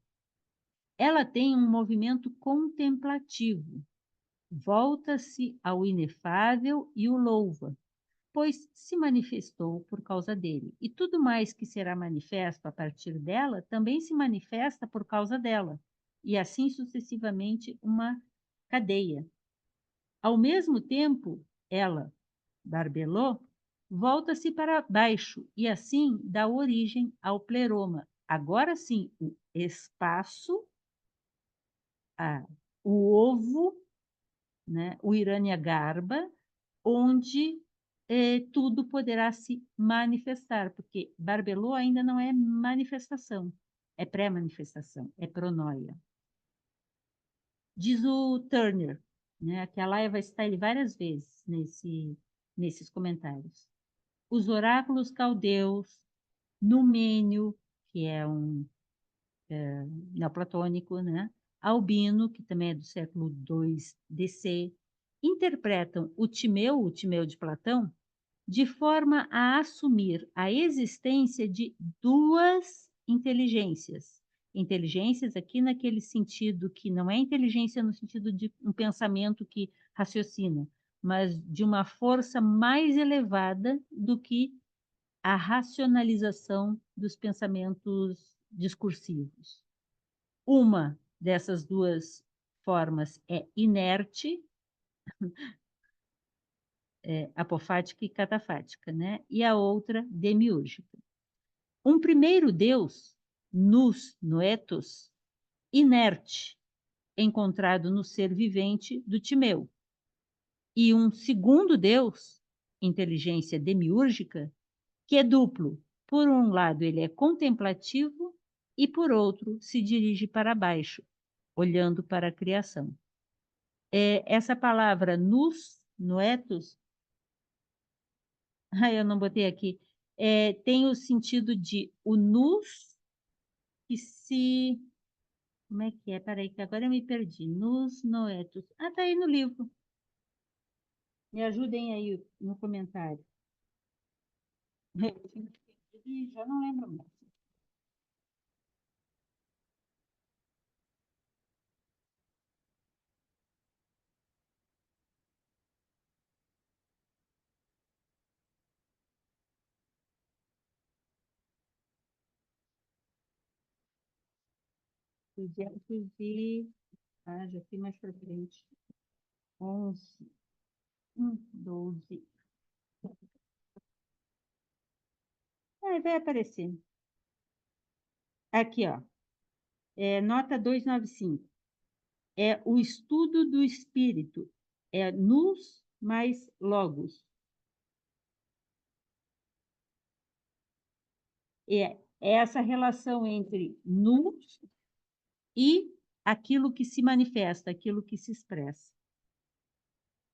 Ela tem um movimento contemplativo, volta-se ao inefável e o louva, pois se manifestou por causa dele. E tudo mais que será manifesto a partir dela também se manifesta por causa dela, e assim sucessivamente uma cadeia. Ao mesmo tempo, ela, Barbelô, volta-se para baixo e assim dá origem ao pleroma. Agora sim, o espaço, o ovo, né, o Hiranyagarbha, onde tudo poderá se manifestar, porque Barbelô ainda não é manifestação, é pré-manifestação, é pronoia. Diz o Turner, né, que a Laia vai citar ele várias vezes nesses comentários. Os oráculos caldeus, Numênio, que é um neoplatônico, né? Albino, que também é do século II DC, interpretam o Timeu de Platão, de forma a assumir a existência de duas inteligências. Inteligências aqui naquele sentido que não é inteligência no sentido de um pensamento que raciocina, mas de uma força mais elevada do que a racionalização dos pensamentos discursivos. Uma dessas duas formas é inerte, apofática e catafática, né? E a outra demiúrgica. Um primeiro Deus, nous noetos, inerte, encontrado no ser vivente do Timeu. E um segundo Deus, inteligência demiúrgica, que é duplo. Por um lado, ele é contemplativo e, por outro, se dirige para baixo, olhando para a criação. Essa palavra nous, noetos, eu não botei aqui, tem o sentido de o nous que se... Como é que é? Peraí, que agora eu me perdi. Nous noetos. Tá aí no livro. Me ajudem aí no comentário. Já não lembro mais. Fugir, já fui mais para frente. 11, 12. Vai aparecer. Aqui, ó. Nota 295. É o estudo do espírito. É nous mais logos. É essa relação entre nous e aquilo que se manifesta, aquilo que se expressa.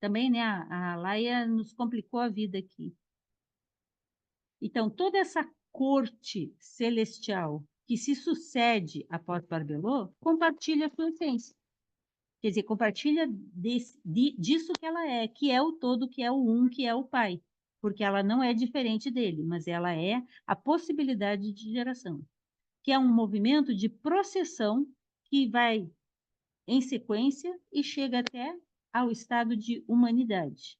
Também, né, a Laia nos complicou a vida aqui. Então, toda essa corte celestial que se sucede após Barbelô compartilha a sua essência. Quer dizer, compartilha disso que ela é, que é o todo, que é o um, que é o Pai. Porque ela não é diferente dele, mas ela é a possibilidade de geração, que é um movimento de processão que vai em sequência e chega até ao estado de humanidade.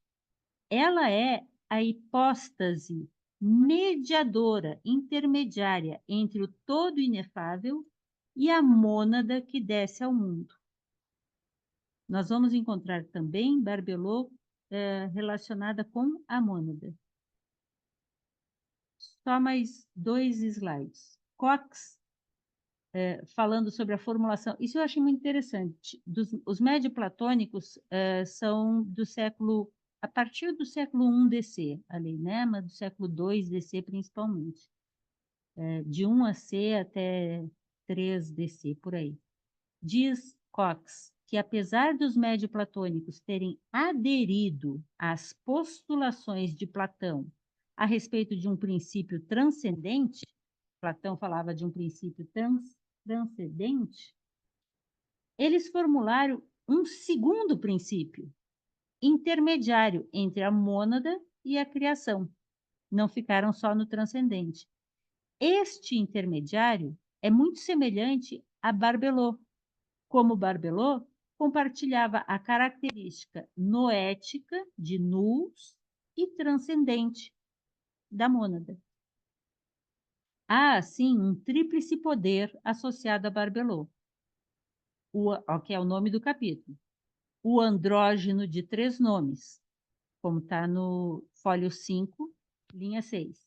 Ela é a hipóstase mediadora, intermediária entre o todo inefável e a mônada que desce ao mundo. Nós vamos encontrar também Barbelô relacionada com a mônada. Só mais 2 slides. Cox, falando sobre a formulação. Isso eu achei muito interessante. Os médio-platônicos são do século... A partir do século I DC, ali, né? Mas do século II DC, principalmente. De 1 AC até 3 DC, por aí. Diz Cox que, apesar dos médio-platônicos terem aderido às postulações de Platão a respeito de um princípio transcendente, Platão falava de um princípio transcendente, eles formularam um segundo princípio, intermediário entre a mônada e a criação. Não ficaram só no transcendente. Este intermediário é muito semelhante a Barbelot, como Barbelot compartilhava a característica noética de nous e transcendente da mônada. Há, assim, um tríplice poder associado a Barbelot, que é o nome do capítulo. O andrógeno de 3 nomes, como está no fólio 5, linha 6.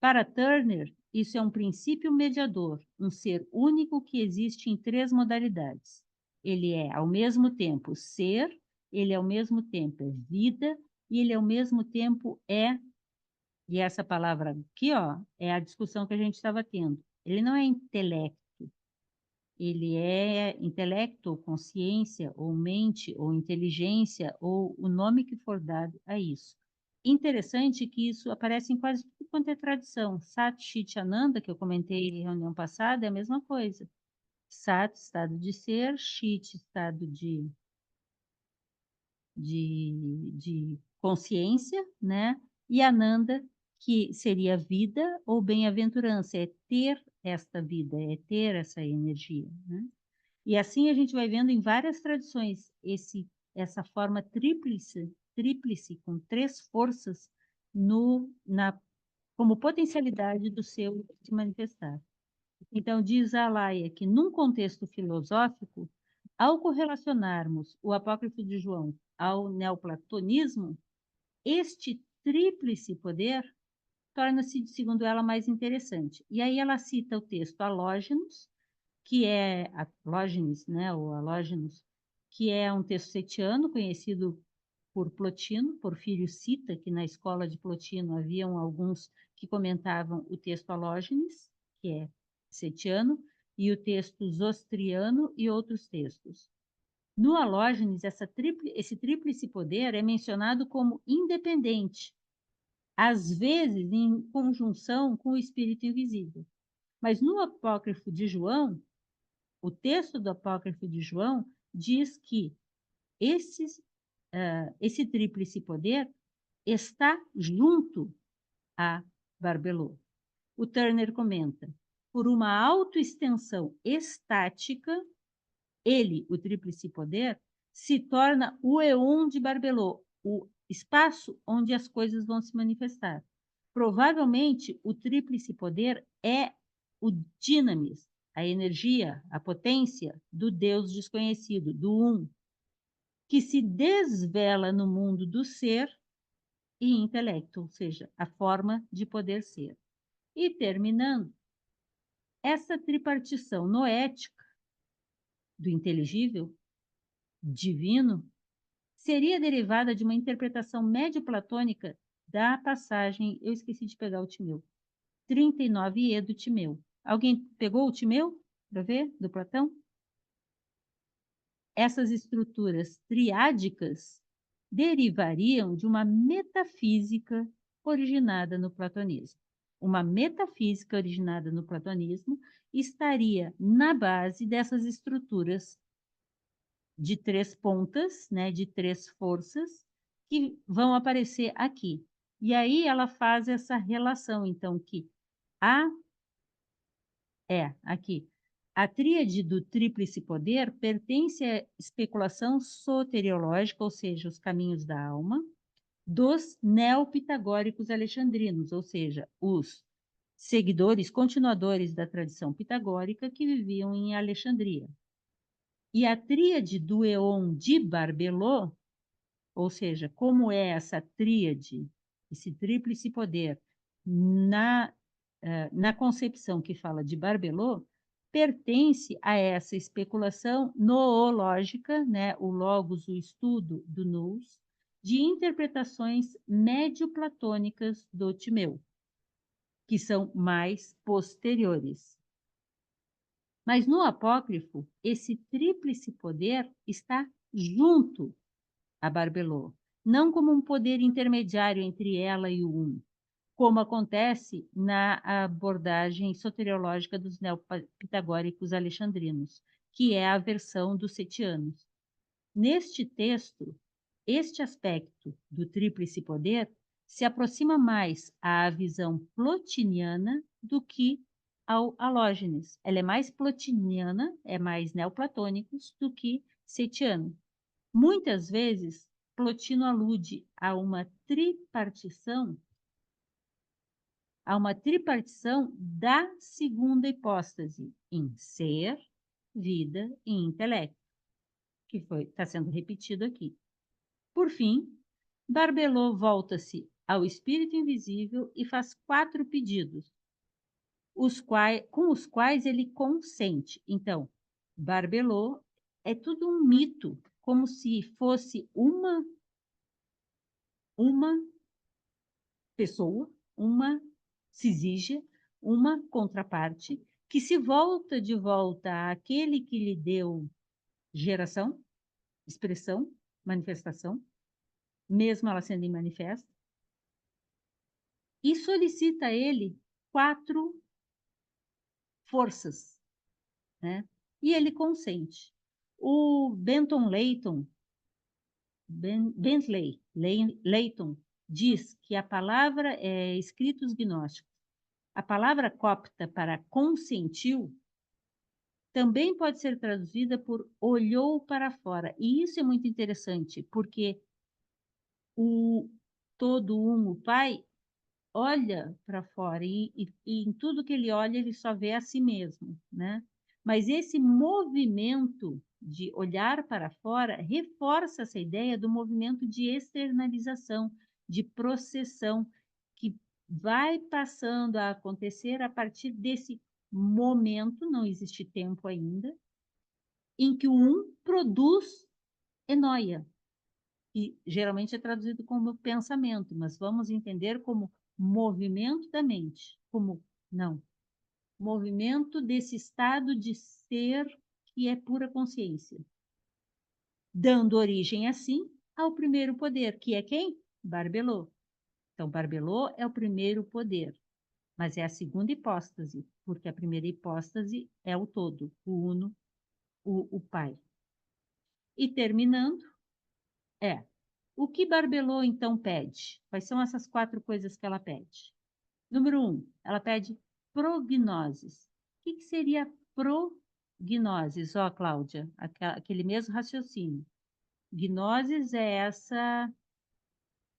Para Turner, isso é um princípio mediador, um ser único que existe em 3 modalidades. Ele é, ao mesmo tempo, ser, ele ao mesmo tempo é vida, e ele ao mesmo tempo é, e essa palavra aqui, ó, é a discussão que a gente estava tendo. Ele não é intelecto, ele é intelecto, ou consciência, ou mente, ou inteligência, ou o nome que for dado a isso. Interessante que isso aparece em quase tudo quanto é tradição. Sat, Chit, Ananda, que eu comentei em reunião passada, é a mesma coisa. Sat, estado de ser, Chit, estado de consciência, né? E Ananda, que seria vida ou bem-aventurança, é ter esta vida, é ter essa energia, né? E assim a gente vai vendo em várias tradições essa forma tríplice com 3 forças como potencialidade do seu se manifestar. Então, diz a Alaia que, num contexto filosófico, ao correlacionarmos o apócrifo de João ao neoplatonismo, este tríplice poder torna-se, segundo ela, mais interessante. E aí ela cita o texto Halógenos, que é Halógenes, né, ou Halógenos, que é um texto setiano conhecido por Plotino. Porfírio cita que na escola de Plotino haviam alguns que comentavam o texto Halógenes, que é setiano, e o texto Zostriano e outros textos. No Halógenes, esse tríplice poder é mencionado como independente, às vezes em conjunção com o espírito invisível. Mas no apócrifo de João, o texto do apócrifo de João diz que esse tríplice poder está junto a Barbelot. O Turner comenta, por uma autoextensão estática, ele, o tríplice poder, se torna o éon de Barbelot, o espaço onde as coisas vão se manifestar. Provavelmente, o tríplice poder é o dinamis, a energia, a potência do Deus desconhecido, do que se desvela no mundo do ser e intelecto, ou seja, a forma de poder ser. E terminando, essa tripartição noética do inteligível, divino, seria derivada de uma interpretação médio-platônica da passagem, eu esqueci de pegar o Timeu, 39e do Timeu. Alguém pegou o Timeu para ver, do Platão? Essas estruturas triádicas derivariam de uma metafísica originada no platonismo. Uma metafísica originada no platonismo estaria na base dessas estruturas de 3 pontas, né, de 3 forças, que vão aparecer aqui. E aí ela faz essa relação, então, que aqui. A tríade do tríplice poder pertence à especulação soteriológica, ou seja, os caminhos da alma, dos neopitagóricos alexandrinos, ou seja, os seguidores, continuadores da tradição pitagórica que viviam em Alexandria. E a tríade do éon de Barbelot, ou seja, como é essa tríade, esse tríplice poder na concepção que fala de Barbelot, pertence a essa especulação noológica, né, o logos, o estudo do nous, de interpretações médio-platônicas do Timeu, que são mais posteriores. Mas no apócrifo, esse tríplice poder está junto a Barbelot, não como um poder intermediário entre ela e o como acontece na abordagem soteriológica dos neopitagóricos alexandrinos, que é a versão dos setianos. Neste texto, este aspecto do tríplice poder se aproxima mais à visão plotiniana do que ao halógenes. Ela é mais plotiniana, é mais neoplatônicos do que setiano. Muitas vezes, Plotino alude a uma tripartição da segunda hipóstase em ser, vida e intelecto, que está sendo repetido aqui. Por fim, Barbelot volta-se ao espírito invisível e faz 4 pedidos, com os quais ele consente. Então, Barbelot é tudo um mito, como se fosse uma pessoa, uma cisígia, uma contraparte, que se volta de volta àquele que lhe deu geração, expressão, manifestação, mesmo ela sendo imanifesta, e solicita a ele 4 forças, né? E ele consente. O Bentley Leighton diz que a palavra é escritos gnósticos. A palavra copta para consentiu também pode ser traduzida por olhou para fora. E isso é muito interessante, porque o todo o Pai olha para fora e em tudo que ele olha, ele só vê a si mesmo, né? Mas esse movimento de olhar para fora reforça essa ideia do movimento de externalização, de processão, que vai passando a acontecer a partir desse momento, não existe tempo ainda, em que o um produz enóia, e geralmente é traduzido como pensamento, mas vamos entender como movimento da mente, como não, movimento desse estado de ser que é pura consciência, dando origem assim ao primeiro poder, que é quem? Barbelot. Então, Barbelot é o primeiro poder, mas é a segunda hipóstase, porque a primeira hipóstase é o todo, o uno, o Pai. E terminando, o que Barbelot, então, pede? Quais são essas 4 coisas que ela pede? Número 1, ela pede prognoses. O que seria prognoses? Ó, Cláudia, aquele mesmo raciocínio. Gnoses é essa,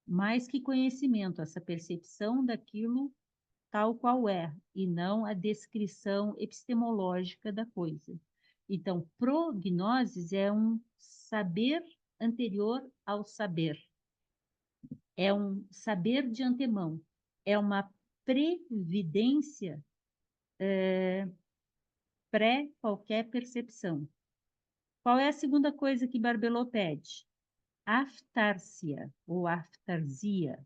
mais que conhecimento, essa percepção daquilo tal qual é, e não a descrição epistemológica da coisa. Então, prognoses é um saber anterior ao saber. É um saber de antemão, é uma previdência pré qualquer percepção. Qual é a segunda coisa que Barbelot pede? Aftarsia, ou aftarsia,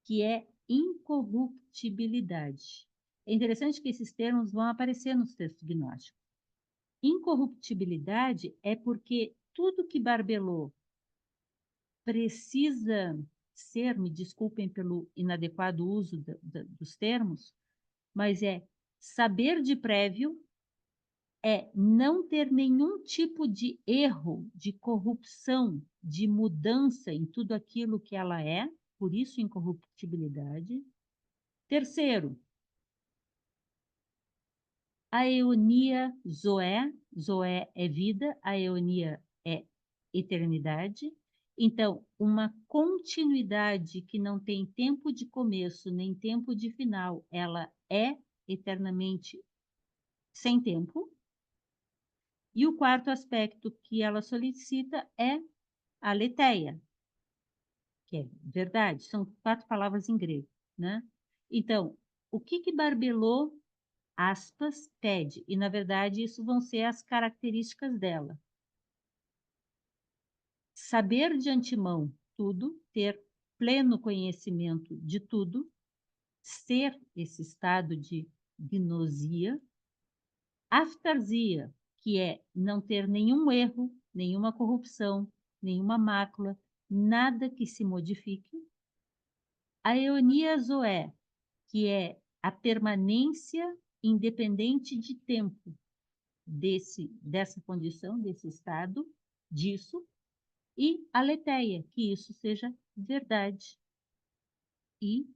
que é incorruptibilidade. É interessante que esses termos vão aparecer nos textos gnósticos. Incorruptibilidade é porque tudo que Barbelot precisa ser, me desculpem pelo inadequado uso dos termos, mas é saber de prévio, é não ter nenhum tipo de erro, de corrupção, de mudança em tudo aquilo que ela é, por isso incorruptibilidade. Terceiro, a eonia zoé, zoé é vida, a eonia é eternidade. Então, uma continuidade que não tem tempo de começo nem tempo de final, ela é eternamente sem tempo. E o quarto aspecto que ela solicita é a aletheia, que é verdade, são 4 palavras em grego, né? Então, o que Barbelot, aspas, pede? E, na verdade, isso vão ser as características dela. Saber de antemão tudo, ter pleno conhecimento de tudo, ser esse estado de gnosia, aftarsia, que é não ter nenhum erro, nenhuma corrupção, nenhuma mácula, nada que se modifique. A eonia zoé, que é a permanência independente de tempo dessa condição, desse estado, disso. e aletheia, que isso seja verdade. E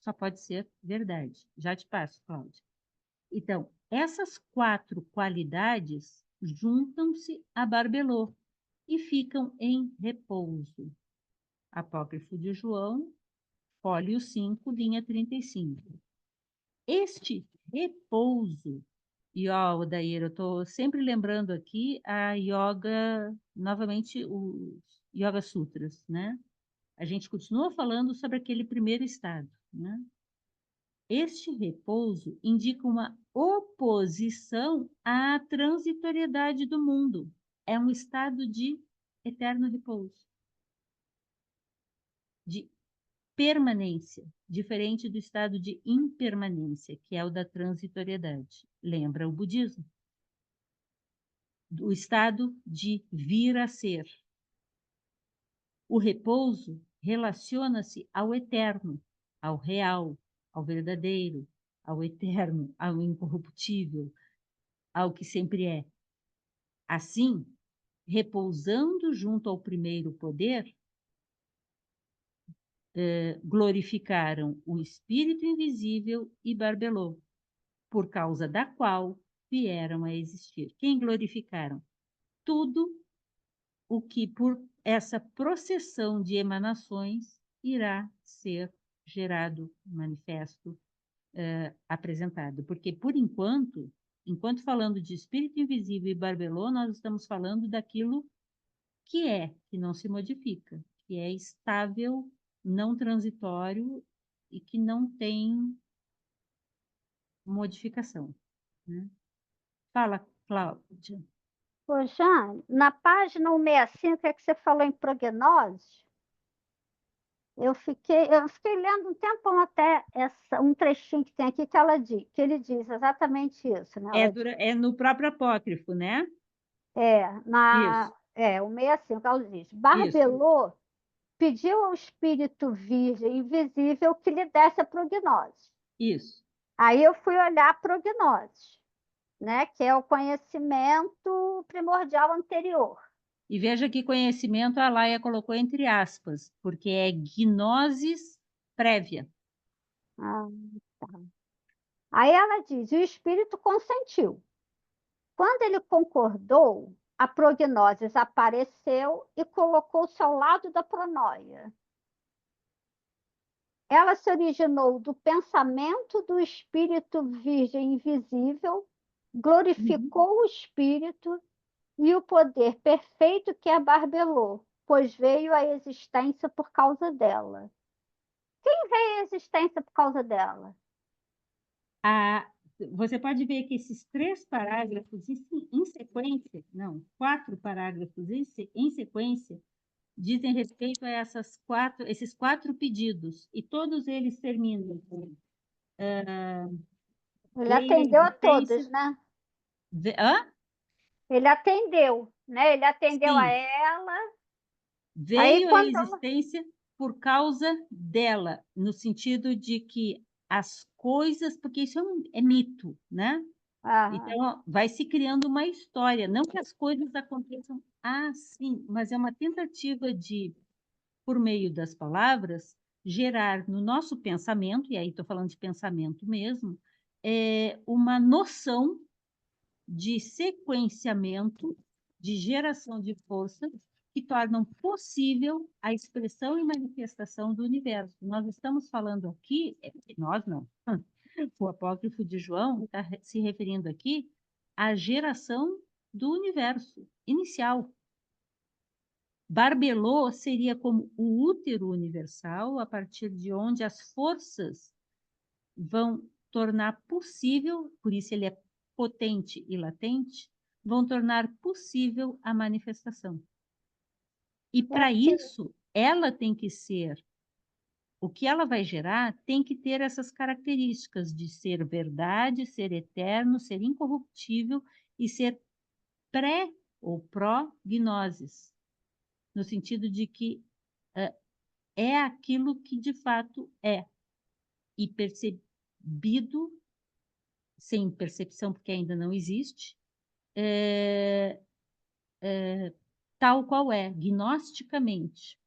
só pode ser verdade. Já te passo, Cláudia. Então, essas 4 qualidades juntam-se a Barbelô e ficam em repouso. Apócrifo de João, fólio 5, linha 35. Este repouso, e ó, Odair, eu estou sempre lembrando aqui a yoga, novamente os Yoga Sutras, né? A gente continua falando sobre aquele primeiro estado, né? Este repouso indica uma oposição à transitoriedade do mundo. É um estado de eterno repouso, de permanência, diferente do estado de impermanência, que é o da transitoriedade. Lembra o budismo? O estado de vir a ser. O repouso relaciona-se ao eterno, ao real, ao verdadeiro, ao eterno, ao incorruptível, ao que sempre é. Assim, repousando junto ao primeiro poder, glorificaram o espírito invisível e Barbelô, por causa da qual vieram a existir. Quem glorificaram? Tudo o que por essa processão de emanações irá ser gerado, manifesto, apresentado. Porque, por enquanto falando de espírito invisível e Barbelô, nós estamos falando daquilo que não se modifica, que é estável, não transitório e que não tem modificação, né? Fala, Cláudia. Ô, Jane, na página 165, é que você falou em prognose, eu fiquei lendo um tempão até um trechinho que tem aqui que ele diz exatamente isso, né? É no próprio apócrifo, né? Isso, O 65, ela diz, isso, Barbelô pediu ao espírito virgem invisível que lhe desse a prognose. isso. Aí eu fui olhar a prognose, né? Que é o conhecimento primordial anterior. E veja que conhecimento a Laia colocou entre aspas, porque é gnosis prévia. Ah, tá. Aí ela diz: o espírito consentiu. Quando ele concordou, a prognose apareceu e colocou-se ao lado da pronoia. Ela se originou do pensamento do espírito virgem invisível, glorificou o espírito e o poder perfeito que a barbelou, pois veio à existência por causa dela. Quem veio à existência por causa dela? Você pode ver que esses 3 parágrafos em sequência, não, 4 parágrafos em sequência, dizem respeito a esses 4 pedidos, e todos eles terminam com Ele veio a atendeu a existência. todos, né? Hã? Ele atendeu, né? Ele atendeu a Sim, ela. Aí veio à quando ela... existência por causa dela, no sentido de que as coisas, porque isso é mito, né? Ah, Então, vai se criando uma história, não que as coisas aconteçam assim, mas é uma tentativa de, por meio das palavras, gerar no nosso pensamento, e aí estou falando de pensamento mesmo, uma noção de sequenciamento, de geração de força, que tornam possível a expressão e manifestação do universo. Nós estamos falando aqui, nós não, o apócrifo de João está se referindo aqui à geração do universo inicial. Barbelô seria como o útero universal, a partir de onde as forças vão tornar possível, por isso ele é potente e latente, vão tornar possível a manifestação. E é para que isso, ela tem que ser, o que ela vai gerar tem que ter essas características de ser verdade, ser eterno, ser incorruptível e ser pré ou pró-gnoses, no sentido de que é aquilo que de fato é, e percebido, sem percepção, porque ainda não existe, tal qual é, gnosticamente.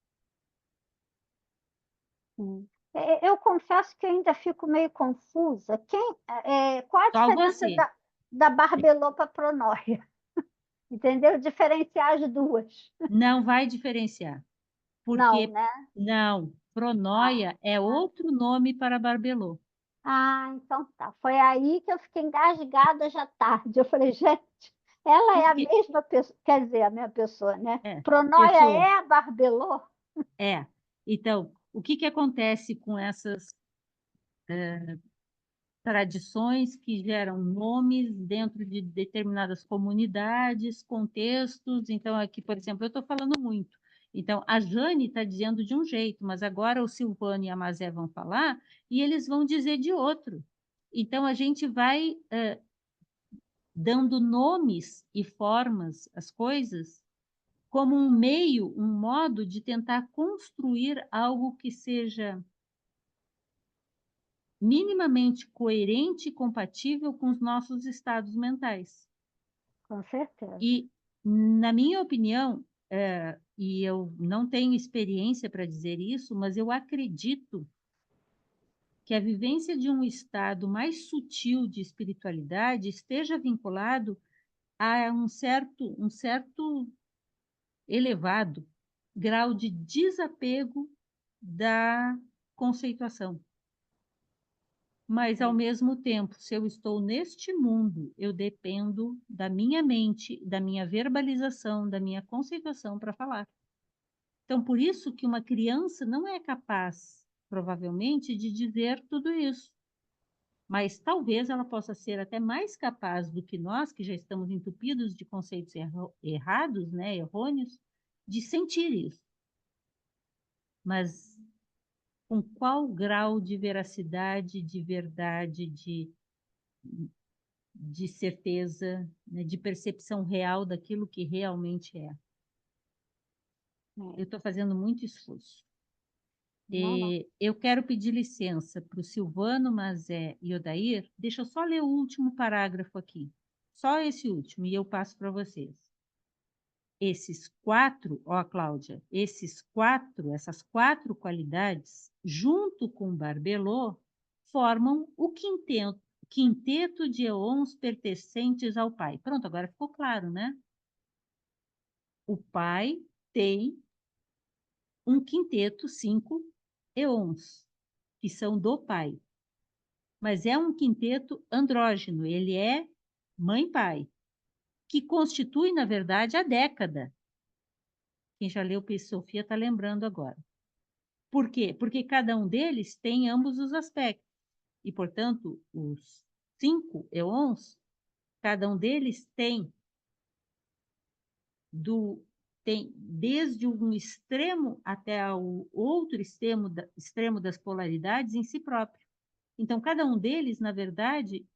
Eu confesso que ainda fico meio confusa. Qual a Só diferença você. da Barbelô para a Pronóia? Entendeu? Diferenciar as duas. Não vai diferenciar. Não, Porque, né? não, Pronóia é outro nome para Barbelô. Então tá. Foi aí que eu fiquei engasgada já tarde. Eu falei, gente, ela é a Porque, mesma pessoa, quer dizer, a minha pessoa, né? Pronóia pessoa, é a Barbelô? é. Então, o que que acontece com essas tradições que geram nomes dentro de determinadas comunidades, contextos? Então, aqui, por exemplo, eu estou falando muito. Então, a Jane está dizendo de um jeito, mas agora o Silvano e a Mazé vão falar e eles vão dizer de outro. Então, a gente vai dando nomes e formas às coisas como um meio, um modo de tentar construir algo que seja minimamente coerente e compatível com os nossos estados mentais. Com certeza. E, na minha opinião, e eu não tenho experiência para dizer isso, mas eu acredito que a vivência de um estado mais sutil de espiritualidade esteja vinculado a um certo elevado grau de desapego da conceituação. Mas, ao mesmo tempo, se eu estou neste mundo, eu dependo da minha mente, da minha verbalização, da minha conceituação para falar. Então, por isso que uma criança não é capaz, provavelmente, de dizer tudo isso. Mas talvez ela possa ser até mais capaz do que nós, que já estamos entupidos de conceitos errados, né, errôneos, de sentir isso. Mas com qual grau de veracidade, de verdade, de certeza, né, de percepção real daquilo que realmente é? Eu estou fazendo muito esforço. Não. Eu quero pedir licença para o Silvano, Mazé e Odair. Deixa eu só ler o último parágrafo aqui. Só esse último, e eu passo para vocês. Esses quatro, Cláudia, essas quatro qualidades, junto com Barbelô, formam o quinteto de eons pertencentes ao Pai. Pronto, agora ficou claro, né? O Pai tem um quinteto, 5 eons, que são do Pai. Mas é um quinteto andrógeno, ele é mãe-pai, que constitui, na verdade, a década. Quem já leu P. Sofia está lembrando agora. Por quê? Porque cada um deles tem ambos os aspectos. E, portanto, os 5 eons, cada um deles tem desde um extremo até o outro extremo das polaridades em si próprio. Então, cada um deles, na verdade,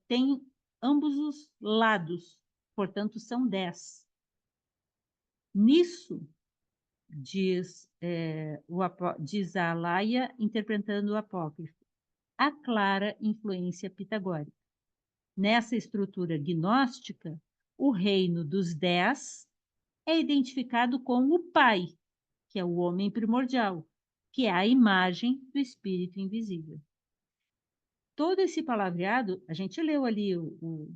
tem ambos os lados, portanto, são 10. Nisso, diz a Laia, interpretando o apócrifo, a clara influência pitagórica. Nessa estrutura gnóstica, o reino dos 10 é identificado com o Pai, que é o homem primordial, que é a imagem do Espírito invisível. Todo esse palavreado, a gente leu ali o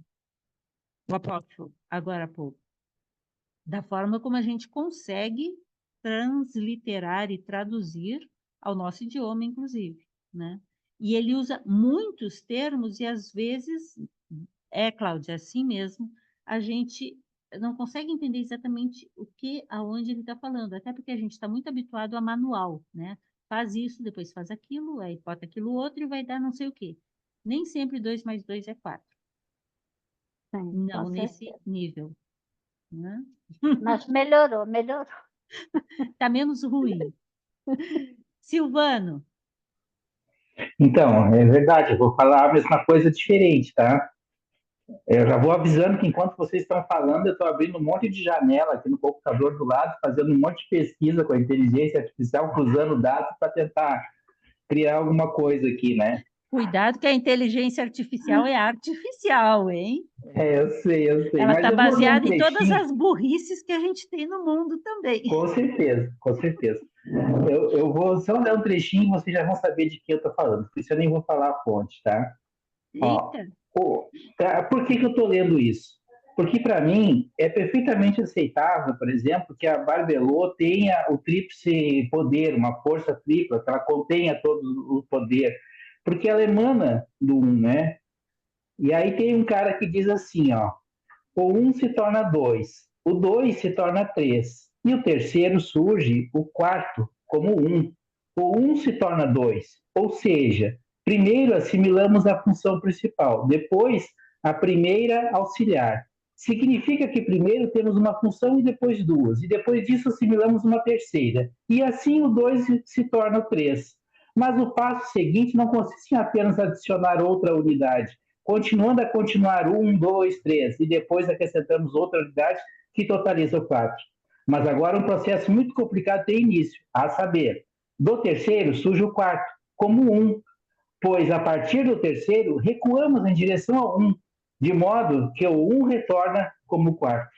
apócrifo agora há pouco, da forma como a gente consegue transliterar e traduzir ao nosso idioma, inclusive, né? E ele usa muitos termos e, às vezes, Cláudia, assim mesmo, a gente não consegue entender exatamente aonde ele está falando, até porque a gente está muito habituado a manual, né? Faz isso, depois faz aquilo, aí bota aquilo outro e vai dar não sei o quê. Nem sempre 2 mais 2 é 4. Sim, Não com nesse certeza. nível, né? Mas melhorou. Está menos ruim. Silvano. Então, é verdade, eu vou falar a mesma coisa diferente, tá? Eu já vou avisando que enquanto vocês estão falando, eu estou abrindo um monte de janela aqui no computador do lado, fazendo um monte de pesquisa com a inteligência artificial, cruzando dados para tentar criar alguma coisa aqui, né? Cuidado que a inteligência artificial é artificial, hein? Eu sei, Ela mas está eu vou ler um baseada em todas trechinho. as burrices que a gente tem no mundo também. Com certeza, com certeza. Eu vou só ler um trechinho e vocês já vão saber de que eu estou falando, por isso eu nem vou falar a fonte, tá? Ó, Eita, por que eu estou lendo isso? Porque, para mim, é perfeitamente aceitável, por exemplo, que a Barbelô tenha o tríplice poder, uma força tripla, que ela contenha todo o poder, porque ela emana do um, né? E aí tem um cara que diz assim, ó, o um se torna dois, o dois se torna três, e o terceiro surge, o quarto, como um. O um se torna dois, ou seja, primeiro assimilamos a função principal, depois a primeira auxiliar. Significa que primeiro temos uma função e depois duas, e depois disso assimilamos uma terceira, e assim o dois se torna o três. Mas o passo seguinte não consiste em apenas adicionar outra unidade, continuando a continuar 1, 2, 3, e depois acrescentamos outra unidade que totaliza o 4. Mas agora um processo muito complicado tem início, a saber, do terceiro surge o quarto, como 1, pois a partir do terceiro recuamos em direção ao 1, de modo que o 1 retorna como o quarto.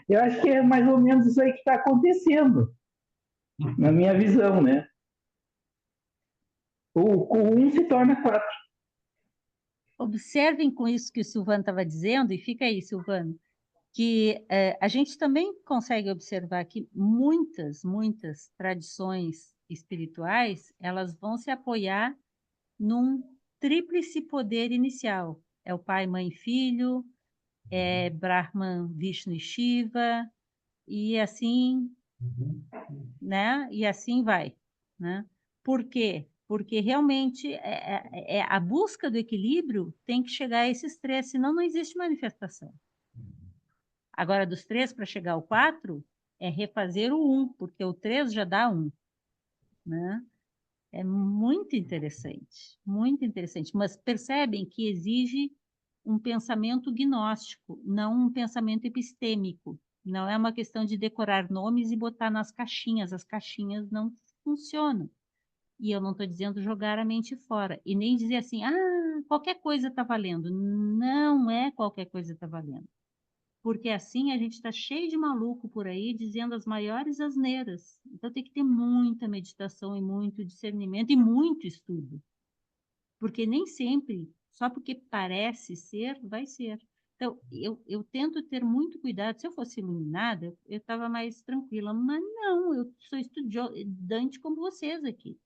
Eu acho que é mais ou menos isso aí que está acontecendo, na minha visão, né? O 1 se torna 4. observem com isso que o Silvano estava dizendo, e fica aí, Silvano, que a gente também consegue observar que muitas tradições espirituais, elas vão se apoiar num tríplice poder inicial. É o pai, mãe, filho, é Brahman, Vishnu e Shiva, e assim, né? E assim vai, né? Por quê? Porque realmente a busca do equilíbrio tem que chegar a esses três, senão não existe manifestação. Agora, dos três para chegar ao 4, é refazer o 1, porque o 3 já dá 1, né? É muito interessante, mas percebem que exige um pensamento gnóstico, não um pensamento epistêmico. Não é uma questão de decorar nomes e botar nas caixinhas, as caixinhas não funcionam. E eu não estou dizendo jogar a mente fora, e nem dizer assim, qualquer coisa está valendo. Não é qualquer coisa está valendo. Porque assim a gente está cheio de maluco por aí dizendo as maiores asneiras. Então tem que ter muita meditação e muito discernimento e muito estudo. Porque nem sempre, só porque parece ser, vai ser. Então, eu tento ter muito cuidado. Se eu fosse iluminada, eu estava mais tranquila. Mas não, eu sou estudante como vocês aqui.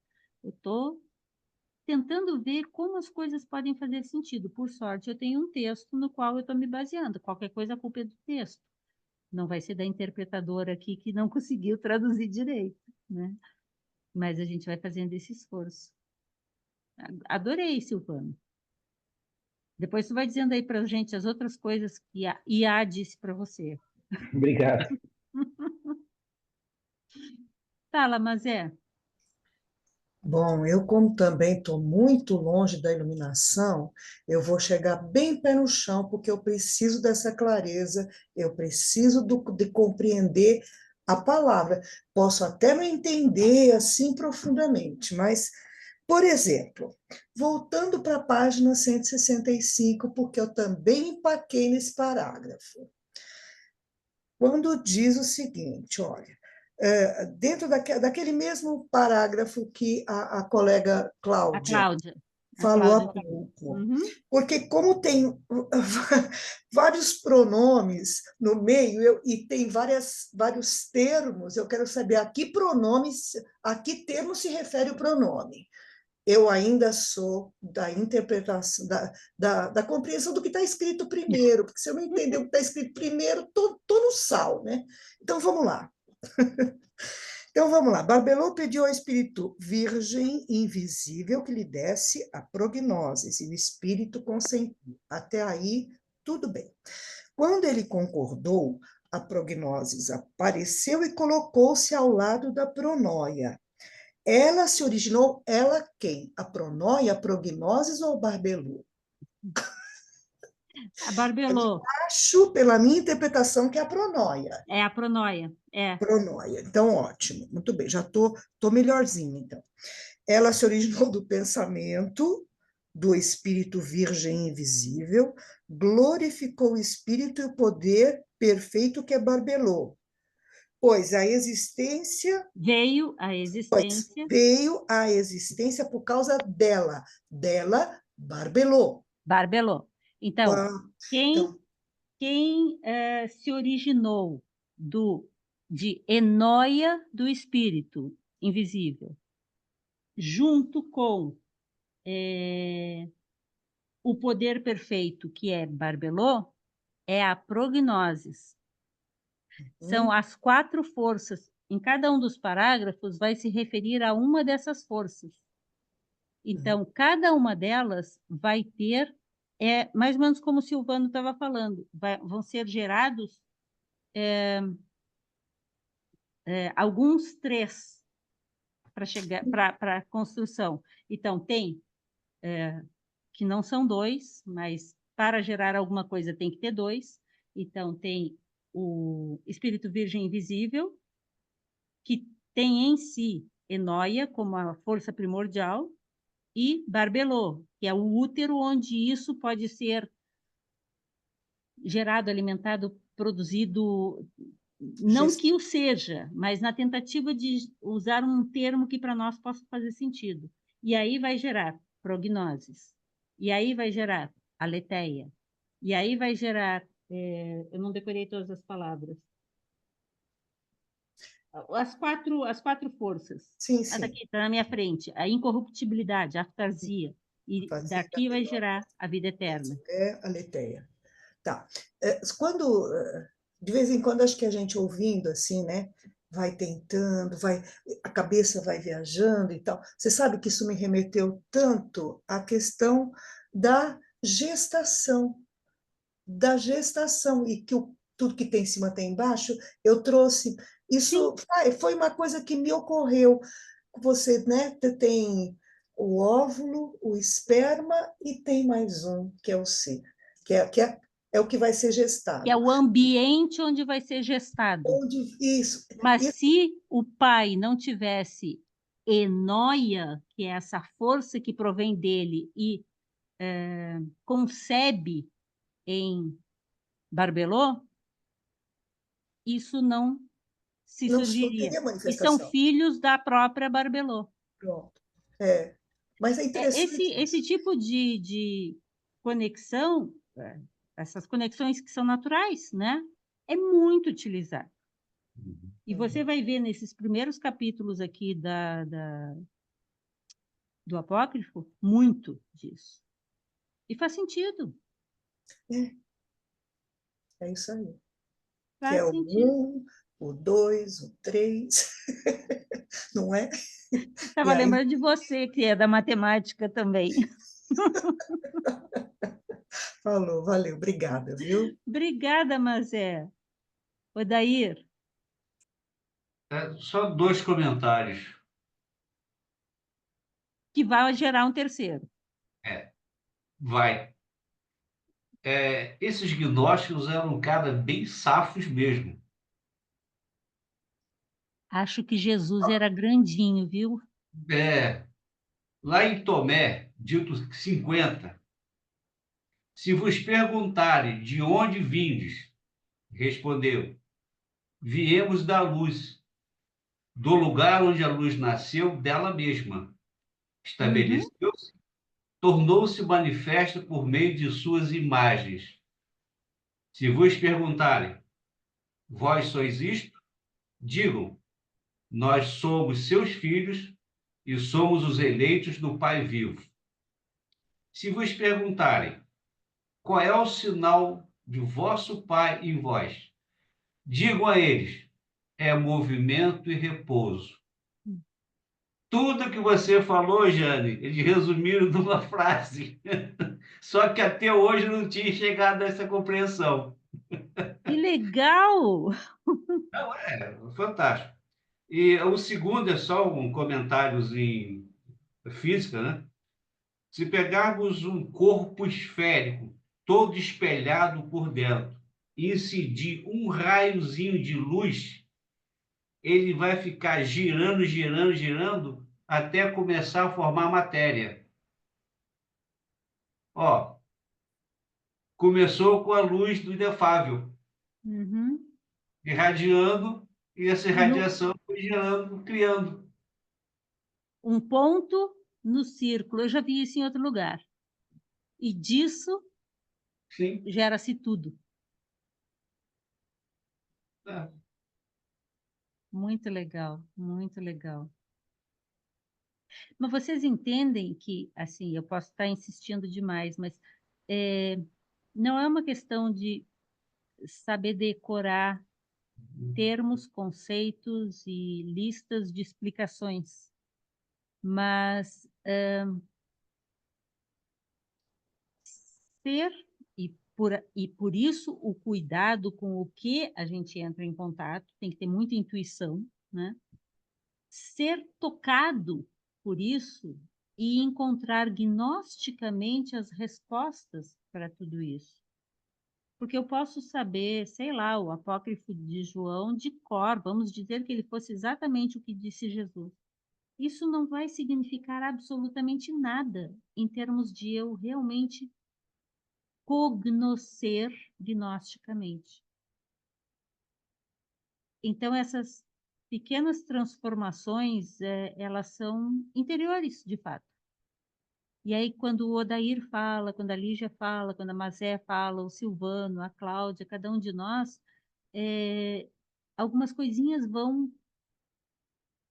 Eu estou tentando ver como as coisas podem fazer sentido. Por sorte, eu tenho um texto no qual eu estou me baseando. Qualquer coisa, a culpa é do texto. Não vai ser da interpretadora aqui que não conseguiu traduzir direito, né? Mas a gente vai fazendo esse esforço. Adorei, Silvano. Depois tu vai dizendo aí para a gente as outras coisas que a IA disse para você. Obrigado. Fala, Mazé. Bom, eu como também estou muito longe da iluminação, eu vou chegar bem pé no chão, porque eu preciso dessa clareza, eu preciso de compreender a palavra. Posso até não entender assim profundamente, mas, por exemplo, voltando para a página 165, porque eu também empaquei nesse parágrafo. Quando diz o seguinte, olha, dentro daquele mesmo parágrafo que a colega A Cláudia Cláudia. falou há Cláudia. pouco, Uhum. porque como tem vários pronomes no meio e tem vários termos, eu quero saber a que termo se refere o pronome. Eu ainda sou da interpretação, da compreensão do que está escrito primeiro, porque se eu não entender o que está escrito primeiro, estou no sal, né? Então, vamos lá. Barbelô pediu ao espírito virgem invisível que lhe desse a prognoses, e o espírito consentiu. Até aí, tudo bem. Quando ele concordou, a prognoses apareceu e colocou-se ao lado da pronóia. Ela se originou, ela quem? A pronóia, a prognoses ou o Barbelô? A Barbelô. Acho, pela minha interpretação, que é a pronóia. É a pronóia. É. Pronóia. Então, ótimo. Muito bem, já tô melhorzinho, então. Ela se originou do pensamento do Espírito Virgem Invisível, glorificou o Espírito e o poder perfeito que é Barbelô. Pois a existência, Veio à existência veio à existência por causa dela, Barbelô. Barbelô. Então, Ah, quem, então, quem se originou de Enóia do Espírito Invisível, junto com o poder perfeito, que é Barbelô, é a prognosis. São as 4 forças. Em cada um dos parágrafos vai se referir a uma dessas forças. Então, cada uma delas vai ter, mais ou menos como o Silvano estava falando, vão ser gerados alguns 3 para chegar para a construção. Então, tem que não são 2, mas para gerar alguma coisa tem que ter 2. Então, tem o Espírito Virgem Invisível, que tem em si Enóia como a força primordial, e Barbelô, que é o útero onde isso pode ser gerado, alimentado, produzido, não que o seja, mas na tentativa de usar um termo que para nós possa fazer sentido. E aí vai gerar prognoses, e aí vai gerar aletheia, e aí vai gerar, eu não decorei todas as palavras, as quatro forças. sim, Essa sim. aqui está na minha frente, a incorruptibilidade, a aftasia, e Fazia daqui vai gerar a vida eterna. é a leteia. Tá. Quando, de vez em quando, acho que a gente ouvindo assim, né? Vai tentando, a cabeça vai viajando e tal. Você sabe que isso me remeteu tanto à questão da gestação, e que tudo que tem em cima tem embaixo, eu trouxe. Sim, Isso foi uma coisa que me ocorreu. Você, né, tem o óvulo, o esperma e tem mais um, que é o ser, é o que vai ser que é gestado. o ambiente onde vai ser gestado. Mas Isso, se o pai não tivesse enóia, que é essa força que provém dele e concebe em Barbelô, isso não se não surgiria. teria E são manifestação. filhos da própria Barbelô. Pronto. É. Mas é Esse, interessante esse isso. tipo de conexão, essas conexões que são naturais, né? É muito utilizado. E você vai ver nesses primeiros capítulos aqui do Apócrifo muito disso. E faz sentido. É isso aí. Que é Faz o sentido. 1, o 2, o 3, não é? E Estava aí, lembrando de você, que é da matemática também. falou, valeu, obrigada, viu? Obrigada, Mazé. Odair, Só 2 comentários. que vai gerar um terceiro. Vai. Esses gnósticos eram cara bem safos mesmo. Acho que Jesus era grandinho, viu? É, lá em Tomé, dito 50, se vos perguntarem de onde vindes, respondeu, viemos da luz, do lugar onde a luz nasceu dela mesma. Uhum. Estabeleceu-se, tornou-se manifesta por meio de suas imagens. Se vos perguntarem, vós sois isto? Digam, nós somos seus filhos e somos os eleitos do Pai vivo. Se vos perguntarem, qual é o sinal de vosso Pai em vós? Digam a eles, é movimento e repouso. Tudo que você falou, Jane, eles resumiram numa frase. Só que até hoje não tinha chegado a essa compreensão. Que legal! Não, fantástico. E o segundo é só um comentário em física, né? Se pegarmos um corpo esférico, todo espelhado por dentro, e incidir um raiozinho de luz, ele vai ficar girando, girando, girando até começar a formar matéria. Ó, começou com a luz do inefável, Uhum. irradiando, e essa No- irradiação foi gerando, criando. Um ponto no círculo. Eu já vi isso em outro lugar. E disso Sim. gera-se tudo. É. Muito legal, muito legal. Mas vocês entendem que, assim, eu posso estar insistindo demais, mas não é uma questão de saber decorar termos, conceitos e listas de explicações, mas ser, e por isso o cuidado com o que a gente entra em contato, tem que ter muita intuição, né? Ser tocado por isso e encontrar gnosticamente as respostas para tudo isso. Porque eu posso saber, sei lá, o apócrifo de João de cor, vamos dizer que ele fosse exatamente o que disse Jesus. Isso não vai significar absolutamente nada em termos de eu realmente cognoscer gnosticamente. Então, essas pequenas transformações, elas são interiores, de fato. E aí, quando o Odair fala, quando a Lígia fala, quando a Mazé fala, o Silvano, a Cláudia, cada um de nós, algumas coisinhas vão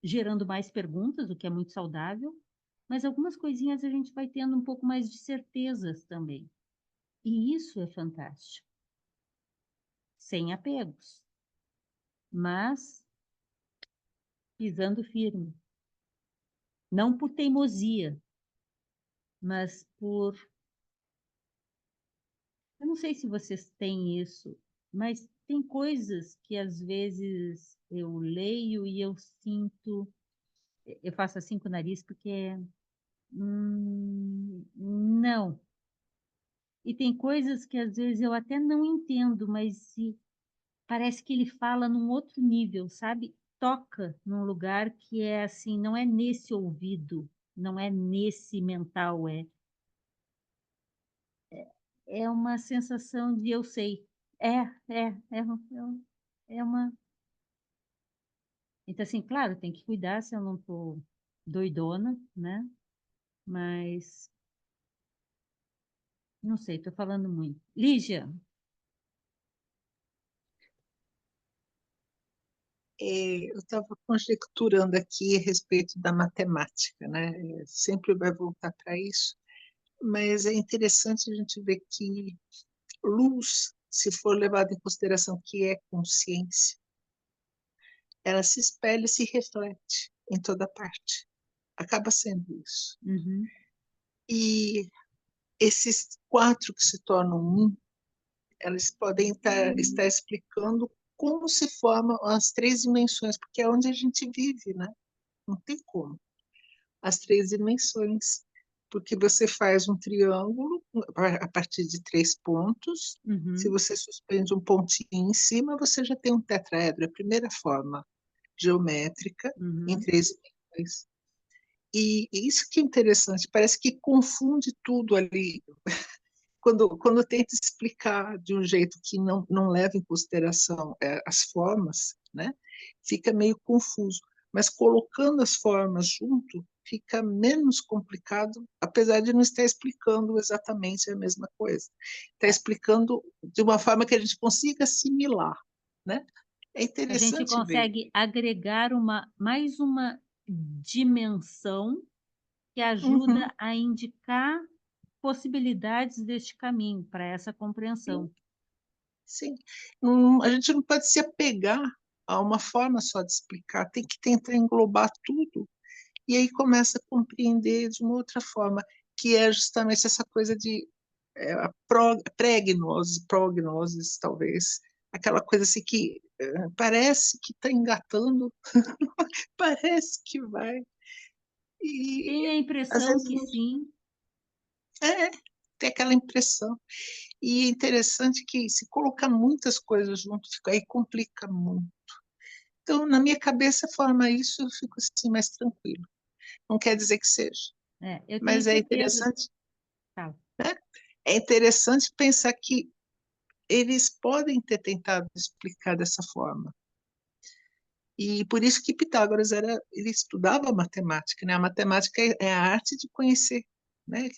gerando mais perguntas, o que é muito saudável, mas algumas coisinhas a gente vai tendo um pouco mais de certezas também. E isso é fantástico. Sem apegos, mas pisando firme. Não por teimosia, mas por... Eu não sei se vocês têm isso, mas tem coisas que às vezes eu leio e eu sinto... Eu faço assim com o nariz porque não. E tem coisas que às vezes eu até não entendo, mas parece que ele fala num outro nível, sabe? Toca num lugar que é assim, não é nesse ouvido, não é nesse mental, é uma sensação de eu sei. É uma. Então, assim, claro, tem que cuidar se eu não estou doidona, né? Mas, não sei, estou falando muito. Lígia, Eu estava conjecturando aqui a respeito da matemática, né? Sempre vai voltar para isso, mas é interessante a gente ver que luz, se for levada em consideração que é consciência, ela se espelha e se reflete em toda parte. Acaba sendo isso. uhum, E esses quatro que se tornam um, elas podem estar explicando como se formam as três dimensões, porque é onde a gente vive, né? Não tem como. As três dimensões, porque você faz um triângulo a partir de 3 pontos. Se uhum, você suspende um pontinho em cima, você já tem um tetraedro, a primeira forma geométrica em uhum. 3 dimensões. E isso que é interessante, parece que confunde tudo ali. Quando tenta explicar de um jeito que não leva em consideração as formas, né, fica meio confuso. Mas colocando as formas junto, fica menos complicado, apesar de não estar explicando exatamente a mesma coisa. Está explicando de uma forma que a gente consiga assimilar, né? É A gente interessante ver. consegue agregar mais uma dimensão que Uhum, ajuda a indicar possibilidades deste caminho para essa sim, compreensão. sim. A gente não pode se apegar a uma forma só de explicar, tem que tentar englobar tudo. E aí começa a compreender de uma outra forma, que é justamente essa coisa de a pré-gnose, prognoses, talvez, aquela coisa assim que parece que está engatando, parece que vai, e Tem a às impressão vezes que não sim. é, tem aquela impressão. E é interessante que se colocar muitas coisas junto, aí complica muito. Então, na minha cabeça, forma isso, eu fico assim mais tranquilo. não quer dizer que seja. Eu tenho Mas é certeza. interessante, Fala. né? É interessante pensar que eles podem ter tentado explicar dessa forma. E por isso que Pitágoras ele estudava matemática, né? A matemática é a arte de conhecer, né?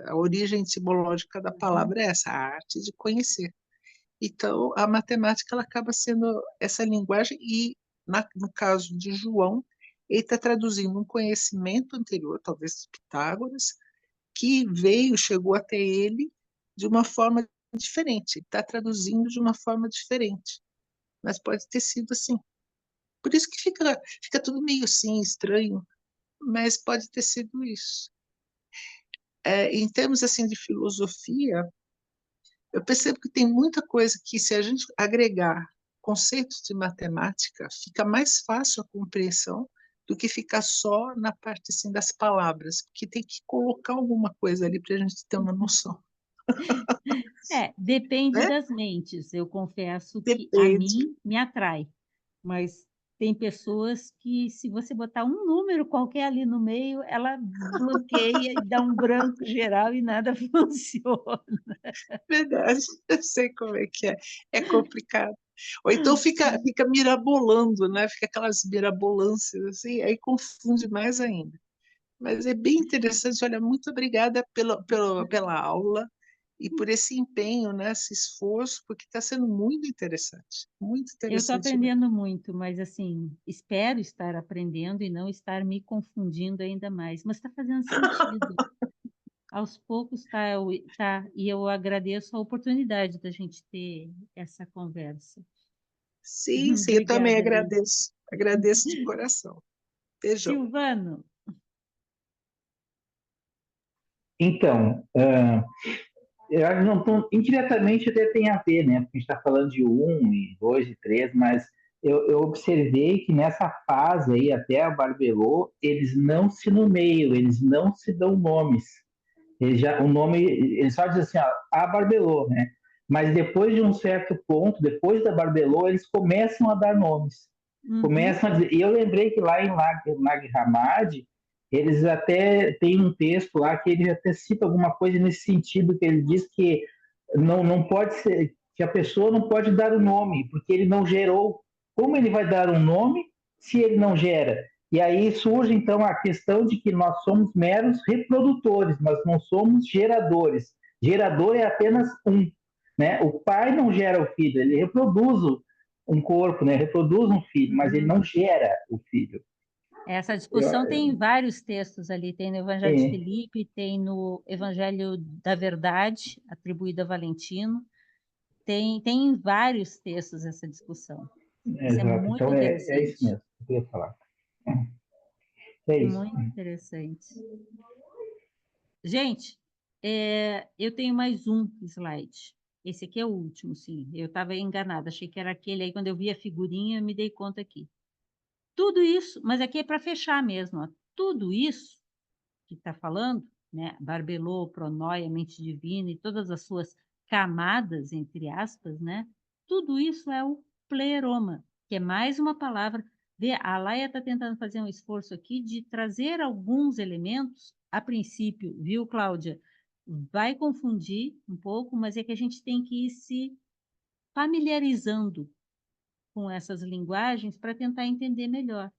A origem etimológica da palavra é essa, a arte de conhecer. Então, a matemática ela acaba sendo essa linguagem e, no caso de João, ele está traduzindo um conhecimento anterior, talvez de Pitágoras, que chegou até ele de uma forma diferente. Está traduzindo de uma forma diferente, mas pode ter sido assim. Por isso que fica tudo meio assim, estranho, mas pode ter sido isso. Em termos assim de filosofia, eu percebo que tem muita coisa que, se a gente agregar conceitos de matemática, fica mais fácil a compreensão do que ficar só na parte assim, das palavras, porque tem que colocar alguma coisa ali para a gente ter uma noção. Depende Né? das mentes. Eu confesso que a Depende. mim me atrai, mas tem pessoas que, se você botar um número qualquer ali no meio, ela bloqueia e dá um branco geral e nada funciona. Verdade, eu sei como é que é. É complicado. Ou então fica mirabolando, né? Fica aquelas mirabolâncias assim, aí confunde mais ainda. Mas é bem interessante. Olha, muito obrigada pela aula e por esse empenho, né? Esse esforço, porque está sendo muito interessante. Muito Eu estou interessante mesmo. aprendendo muito, mas assim, espero estar aprendendo e não estar me confundindo ainda mais. Mas está fazendo sentido. Aos poucos tá, e eu agradeço a oportunidade da gente ter essa conversa. Sim, sim, eu também Obrigada, Alice. agradeço. Agradeço de coração. Beijão. Silvano, Então, indiretamente até tem a ver, né? Porque a gente está falando de 1, e 2 e 3, mas eu observei que nessa fase aí, até a Barbelô, eles não se nomeiam, eles não se dão nomes. Eles só dizem assim, ó, a Barbelô, né? Mas depois de um certo ponto, depois da Barbelô, eles começam a dar nomes. Começam a dizer. E eu lembrei que lá em Nag Hammadi, eles até tem um texto lá que ele até cita alguma coisa nesse sentido, que ele diz que não pode ser, que a pessoa não pode dar o nome, porque ele não gerou. Como ele vai dar um nome se ele não gera? E aí surge então a questão de que nós somos meros reprodutores, nós não somos geradores. Gerador é apenas um, né? O pai não gera o filho, ele reproduz um corpo, né? Reproduz um filho, mas ele não gera o filho. essa discussão tem vários textos ali, tem no Evangelho de É. Filipe, tem no Evangelho da Verdade, atribuído a Valentino, tem em vários textos essa discussão. Isso é Exato. muito Então é isso interessante, mesmo que eu queria falar. É isso. muito interessante. Gente, eu tenho mais um slide. Esse aqui é o último, sim. Eu estava enganada, achei que era aquele aí, quando eu vi a figurinha, me dei conta aqui. Tudo isso, mas aqui é para fechar mesmo, ó. Tudo isso que está falando, né? Barbelô, Pronóia, mente divina e todas as suas camadas, entre aspas, né? Tudo isso é o pleroma, que é mais uma palavra. Vê, a Laia está tentando fazer um esforço aqui de trazer alguns elementos, a princípio, viu, Cláudia? Vai confundir um pouco, mas é que a gente tem que ir se familiarizando com essas linguagens para tentar entender melhor.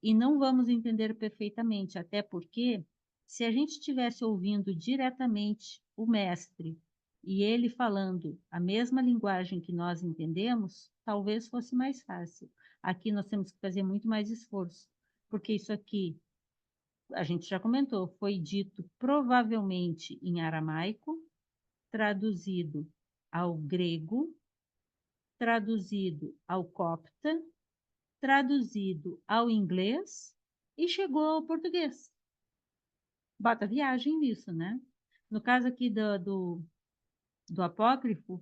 E não vamos entender perfeitamente, até porque, se a gente estivesse ouvindo diretamente o mestre e ele falando a mesma linguagem que nós entendemos, talvez fosse mais fácil. Aqui nós temos que fazer muito mais esforço, porque isso aqui, a gente já comentou, foi dito provavelmente em aramaico, traduzido ao grego, traduzido ao copta, traduzido ao inglês e chegou ao português. Bota viagem nisso, né? No caso aqui do apócrifo,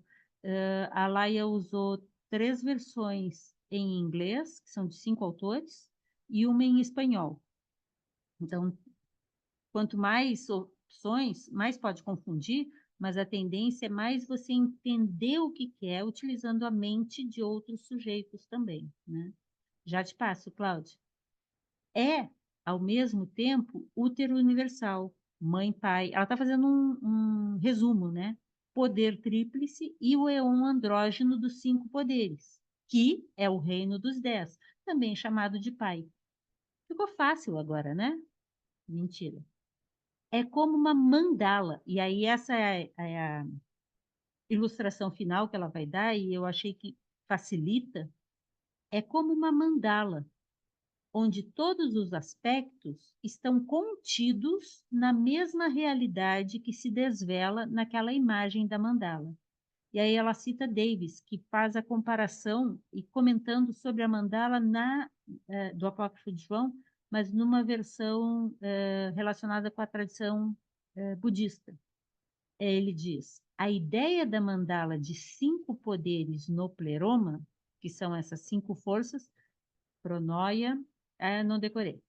a Laia usou 3 versões em inglês, que são de 5 autores, e uma em espanhol. Então, quanto mais opções, mais pode confundir, mas a tendência é mais você entender o que é, utilizando a mente de outros sujeitos também, né? Já te passo, Cláudia. ao mesmo tempo, útero universal, mãe, pai. Ela está fazendo um resumo, né? Poder tríplice e o éon andrógeno dos 5 poderes, que é o reino dos 10, também chamado de pai. Ficou fácil agora, né? Mentira. É como uma mandala, e aí essa é a ilustração final que ela vai dar, e eu achei que facilita. É como uma mandala, onde todos os aspectos estão contidos na mesma realidade que se desvela naquela imagem da mandala. E aí ela cita Davis, que faz a comparação e comentando sobre a mandala do Apócrifo de João, mas numa versão relacionada com a tradição budista. Ele diz, a ideia da mandala de 5 poderes no pleroma, que são essas 5 forças, pronoia, não decorei.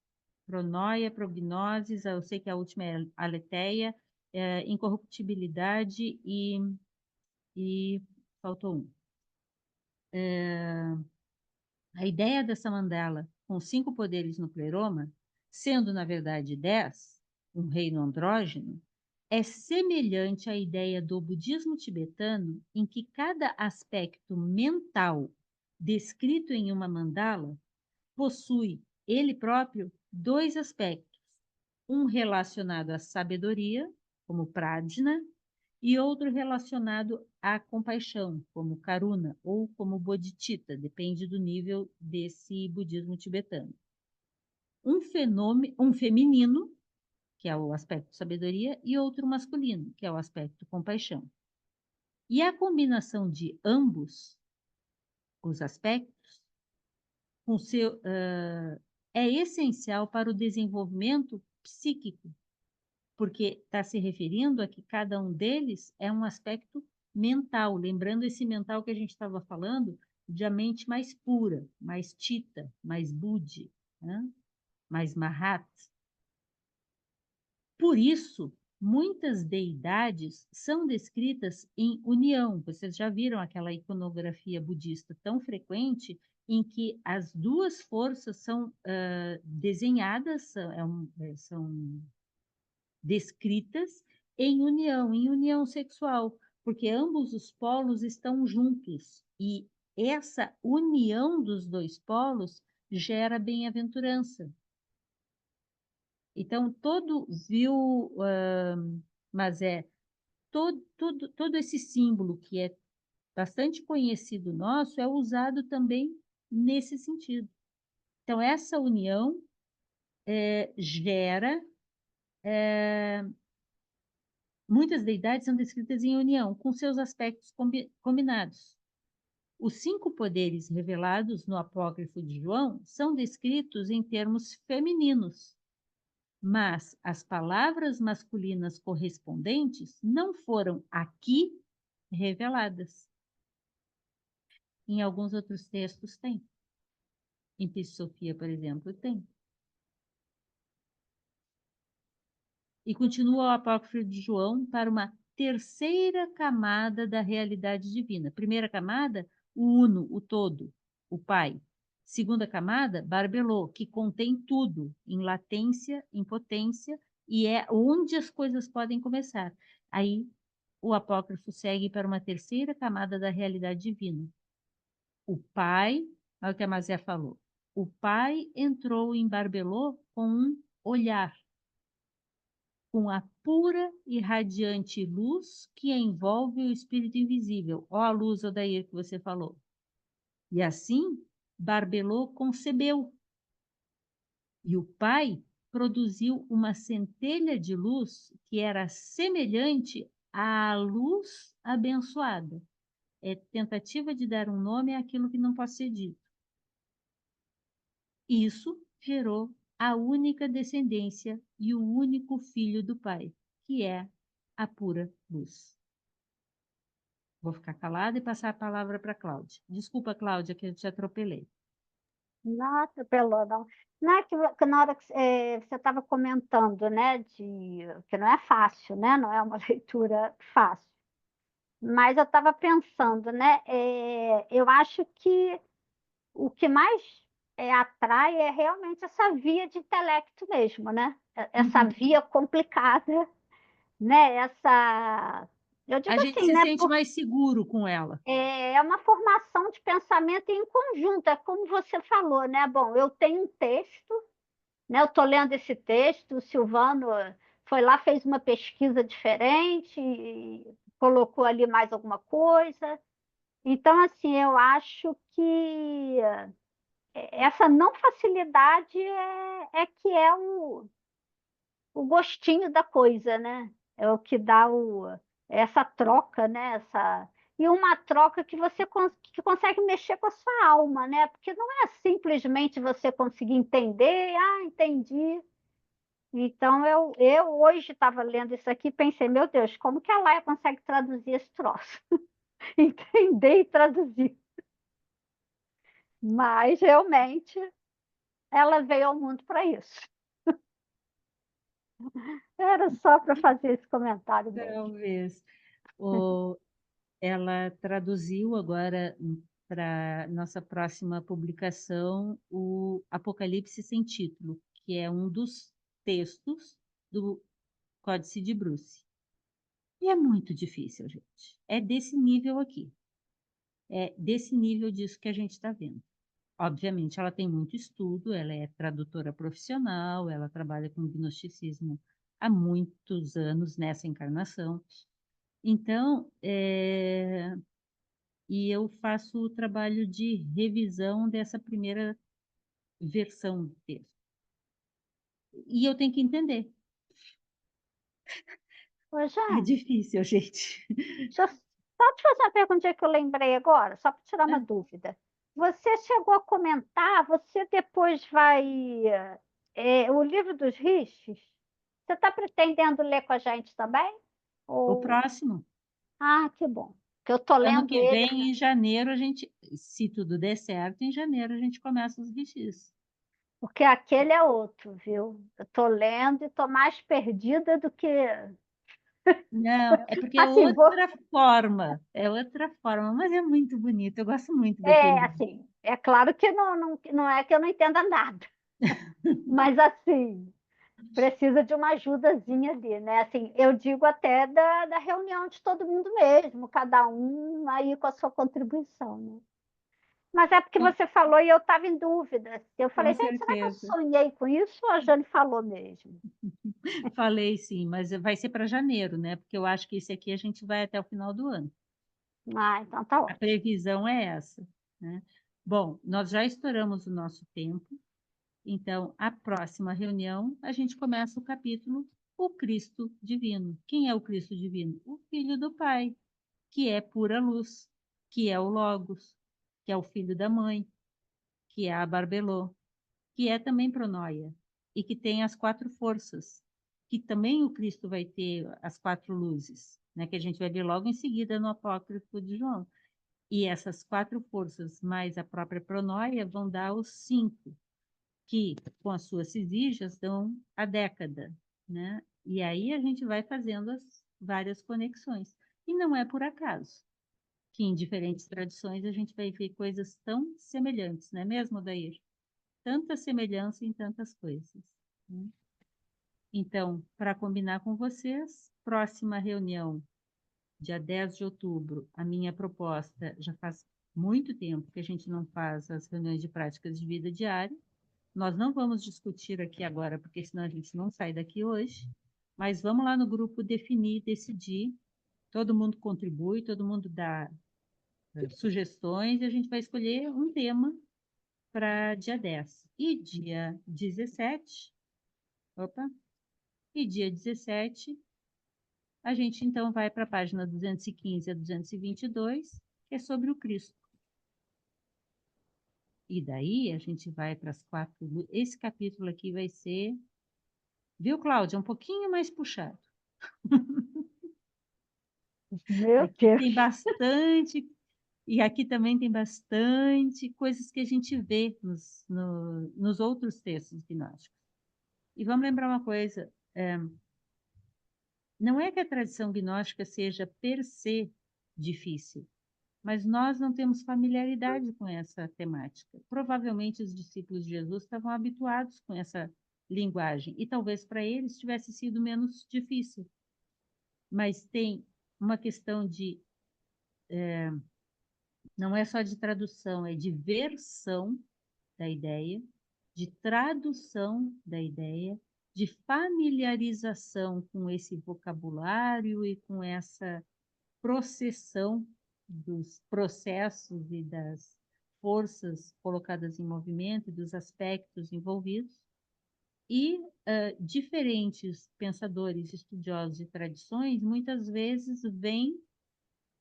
Pronoia, prognosis, eu sei que a última é aletheia, incorruptibilidade e faltou um. A ideia dessa mandala com 5 poderes no pleroma, sendo na verdade 10, um reino andrógeno, é semelhante à ideia do budismo tibetano, em que cada aspecto mental descrito em uma mandala possui, ele próprio, 2 aspectos. Um relacionado à sabedoria, como prajna, e outro relacionado à compaixão, como karuna, ou como bodhicitta, depende do nível desse budismo tibetano. Um feminino, que é o aspecto sabedoria, e outro masculino, que é o aspecto compaixão. E a combinação de ambos os aspectos é essencial para o desenvolvimento psíquico, porque está se referindo a que cada um deles é um aspecto mental, lembrando esse mental que a gente estava falando, de a mente mais pura, mais Chitta, mais Buddhi, né? Mais Mahat. Por isso, muitas deidades são descritas em união. Vocês já viram aquela iconografia budista tão frequente em que as 2 forças são desenhadas, são descritas em união sexual, porque ambos os polos estão juntos e essa união dos 2 polos gera bem-aventurança. Então, todo esse símbolo que é bastante conhecido nosso é usado também nesse sentido. Então, essa união gera muitas deidades são descritas em união, com seus aspectos combinados. Os 5 poderes revelados no Apócrifo de João são descritos em termos femininos, mas as palavras masculinas correspondentes não foram aqui reveladas. Em alguns outros textos tem. Em Pisofia, por exemplo, tem. E continua o Apócrifo de João para uma terceira camada da realidade divina. Primeira camada, o uno, o todo, o Pai. Segunda camada, Barbelô, que contém tudo, em latência, em potência, e é onde as coisas podem começar. Aí o apócrifo segue para uma terceira camada da realidade divina. O Pai, olha o que a Mazé falou, o Pai entrou em Barbelô com um olhar, com a pura e radiante luz que envolve o espírito invisível. Ó a luz, Odair, que você falou. E assim, Barbelô concebeu. E o Pai produziu uma centelha de luz que era semelhante à luz abençoada. É tentativa de dar um nome àquilo que não pode ser dito. Isso gerou a única descendência e o único filho do Pai, que é a pura luz. Vou ficar calada e passar a palavra para a Cláudia. Desculpa, Cláudia, que eu te atropelei. Não atropelou, não. Não é que na hora que você estava comentando, né, que não é fácil, né, não é uma leitura fácil. Mas eu estava pensando, né, eu acho que o que mais atrai é realmente essa via de intelecto mesmo, né? Essa via complicada, né? Eu digo A gente assim, se né? sente mais seguro com ela. É uma formação de pensamento em conjunto, é como você falou, né? Bom, eu tenho um texto, né? Eu estou lendo esse texto, o Silvano foi lá, fez uma pesquisa diferente, e colocou ali mais alguma coisa. Então, assim, eu acho que essa não facilidade é que é o gostinho da coisa, né? É o que dá essa troca, né? E uma troca que você que consegue mexer com a sua alma, né? Porque não é simplesmente você conseguir entender, entendi. Então, eu hoje estava lendo isso aqui e pensei, meu Deus, como que a Laia consegue traduzir esse troço? Entender e traduzir. Mas, realmente, ela veio ao mundo para isso. Era só para fazer esse comentário mesmo. Talvez. Ela traduziu agora para nossa próxima publicação o Apocalipse Sem Título, que é um dos textos do Códice de Bruce. E é muito difícil, gente. É desse nível aqui. É desse nível disso que a gente está vendo. Obviamente, ela tem muito estudo, ela é tradutora profissional, ela trabalha com gnosticismo há muitos anos nessa encarnação. Então, e eu faço o trabalho de revisão dessa primeira versão do texto. E eu tenho que entender. Ô, É Jane, difícil, gente. deixa eu só te fazer uma perguntinha que eu lembrei agora, só para tirar uma dúvida. Você chegou a comentar, você depois vai. O livro dos Riches, você está pretendendo ler com a gente também? O Ou... próximo, Que bom. Que eu estou ano lendo que ele. vem, em janeiro, a gente, se tudo der certo, em janeiro a gente começa os registros. Porque aquele é outro, viu? Eu estou lendo e estou mais perdida do que. Não, é porque Assim, é outra forma, mas é muito bonito, eu gosto muito daquele. assim, é claro que não é que eu não entenda nada, mas assim, precisa de uma ajudazinha ali, né? Assim, eu digo até da reunião de todo mundo mesmo, cada um aí com a sua contribuição, né? Mas é porque Com, você falou e eu estava em dúvida. Eu com falei, gente, será que eu certeza. sonhei com isso ou a Jane falou mesmo? Falei sim, mas vai ser para janeiro, né? Porque eu acho que esse aqui a gente vai até o final do ano. Então tá A ótimo. previsão é essa, né? Bom, nós já estouramos o nosso tempo, então a próxima reunião a gente começa o capítulo O Cristo Divino. Quem é o Cristo Divino? O Filho do Pai, que é pura luz, que é o Logos, que é o filho da mãe, que é a Barbelô, que é também Pronoia, e que tem as quatro forças, que também o Cristo vai ter as quatro luzes, né, que a gente vai ver logo em seguida no Apócrifo de João. E essas quatro forças, mais a própria Pronoia, vão dar os cinco, que, com as suas cisígias, dão a década, né? E aí a gente vai fazendo as várias conexões. E não é por acaso que em diferentes tradições a gente vai ver coisas tão semelhantes, não é mesmo, Dair? Tanta semelhança em tantas coisas, né? Então, para combinar com vocês, próxima reunião, dia 10 de outubro, a minha proposta, já faz muito tempo que a gente não faz as reuniões de práticas de vida diária. Nós não vamos discutir aqui agora, porque senão a gente não sai daqui hoje, mas vamos lá no grupo definir, decidir, todo mundo contribui, todo mundo dá sugestões, e a gente vai escolher um tema para dia 10. E dia 17, e dia 17, a gente então vai para a página 215 a 222, que é sobre o Cristo. E daí a gente vai para as quatro. Esse capítulo aqui vai ser. Viu, Cláudia? Um pouquinho mais puxado. Meu Aqui tem Deus. bastante. E aqui também tem bastante coisas que a gente vê nos outros textos gnósticos. E vamos lembrar uma coisa: não é que a tradição gnóstica seja per se difícil, mas nós não temos familiaridade com essa temática. Provavelmente os discípulos de Jesus estavam habituados com essa linguagem, e talvez para eles tivesse sido menos difícil. Mas tem uma questão de... não é só de tradução, é de versão da ideia, de tradução da ideia, de familiarização com esse vocabulário e com essa processão dos processos e das forças colocadas em movimento, dos aspectos envolvidos. E diferentes pensadores, estudiosos de tradições, muitas vezes veem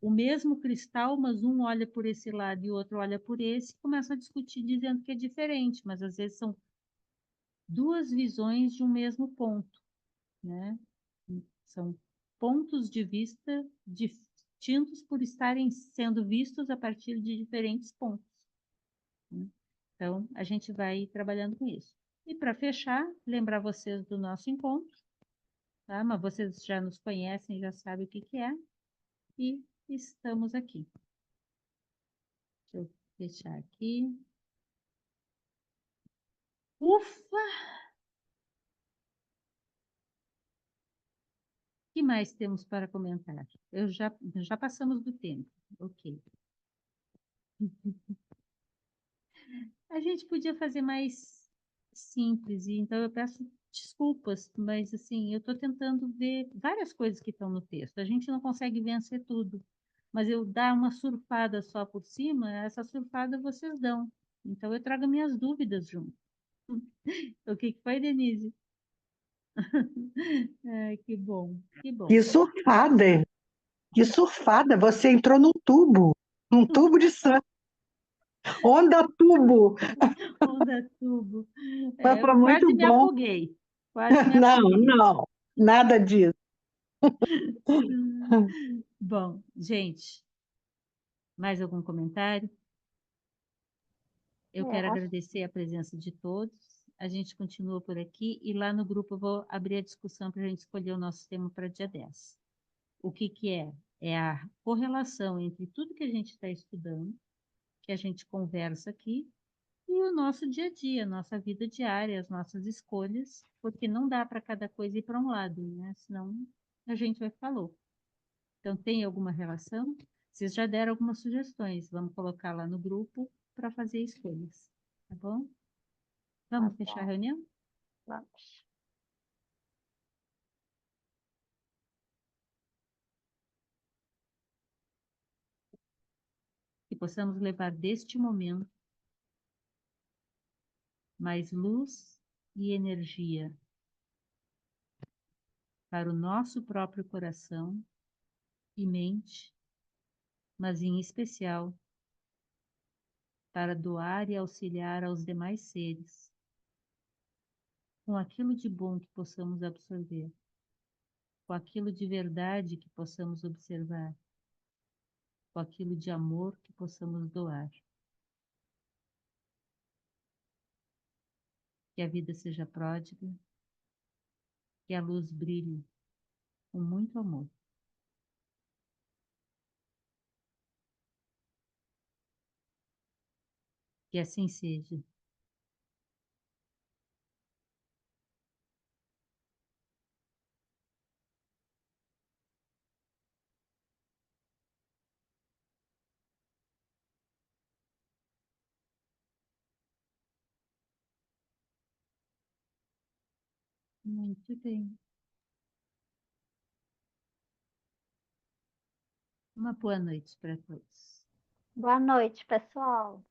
o mesmo cristal, mas um olha por esse lado e o outro olha por esse, e começam a discutir dizendo que é diferente, mas às vezes são duas visões de um mesmo ponto, né? São pontos de vista distintos por estarem sendo vistos a partir de diferentes pontos, né? Então, a gente vai trabalhando com isso. E para fechar, lembrar vocês do nosso encontro, tá? Mas vocês já nos conhecem, já sabem o que que é, e estamos aqui. Deixa eu fechar aqui. Ufa! O que mais temos para comentar? Já passamos do tempo. Ok. A gente podia fazer mais simples, e então eu peço desculpas, mas assim, eu estou tentando ver várias coisas que estão no texto. A gente não consegue vencer tudo, mas eu dar uma surfada só por cima, essa surfada vocês dão. Então eu trago minhas dúvidas junto. O que que foi, Denise? Ai, que bom, que bom. Que surfada, hein? Que surfada, você entrou num tubo de sangue. Onda tubo, Onda tubo. mas foi Eu muito quase me bom. afoguei. Quase me Não, afoguei. não, nada disso. Bom, gente, mais algum comentário? Eu quero acho agradecer a presença de todos. A gente continua por aqui e lá no grupo eu vou abrir a discussão para a gente escolher o nosso tema para dia 10. O que que é? É a correlação entre tudo que a gente está estudando, que a gente conversa aqui, e o nosso dia a dia, nossa vida diária, as nossas escolhas, porque não dá para cada coisa ir para um lado, né? Senão a gente vai ficar louco. Então, tem alguma relação? Vocês já deram algumas sugestões, vamos colocar lá no grupo para fazer escolhas, tá bom? Vamos tá fechar a bom. reunião? Vamos. Que possamos levar deste momento mais luz e energia para o nosso próprio coração e mente, mas em especial para doar e auxiliar aos demais seres, com aquilo de bom que possamos absorver, com aquilo de verdade que possamos observar, com aquilo de amor que possamos doar. Que a vida seja pródiga, que a luz brilhe com muito amor. Que assim seja. Muito bem. Uma boa noite para todos. Boa noite, pessoal.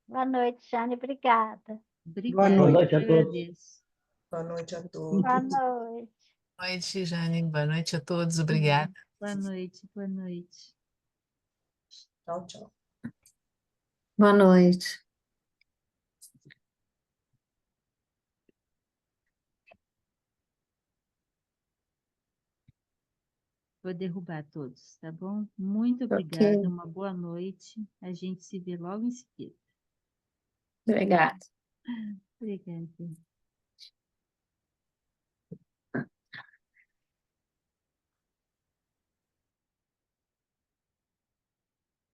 Boa noite, Jane. Obrigada. Boa Obrigada, Boa noite. eu noite que a todos. agradeço. Boa noite a todos. Boa noite. Boa noite, Jane. Boa noite a todos. Obrigada. Boa noite, boa noite. Tchau, tchau. Boa noite. Vou derrubar todos, tá bom? Muito Ok. obrigada, uma boa noite. A gente se vê logo em seguida. Obrigada. Obrigada.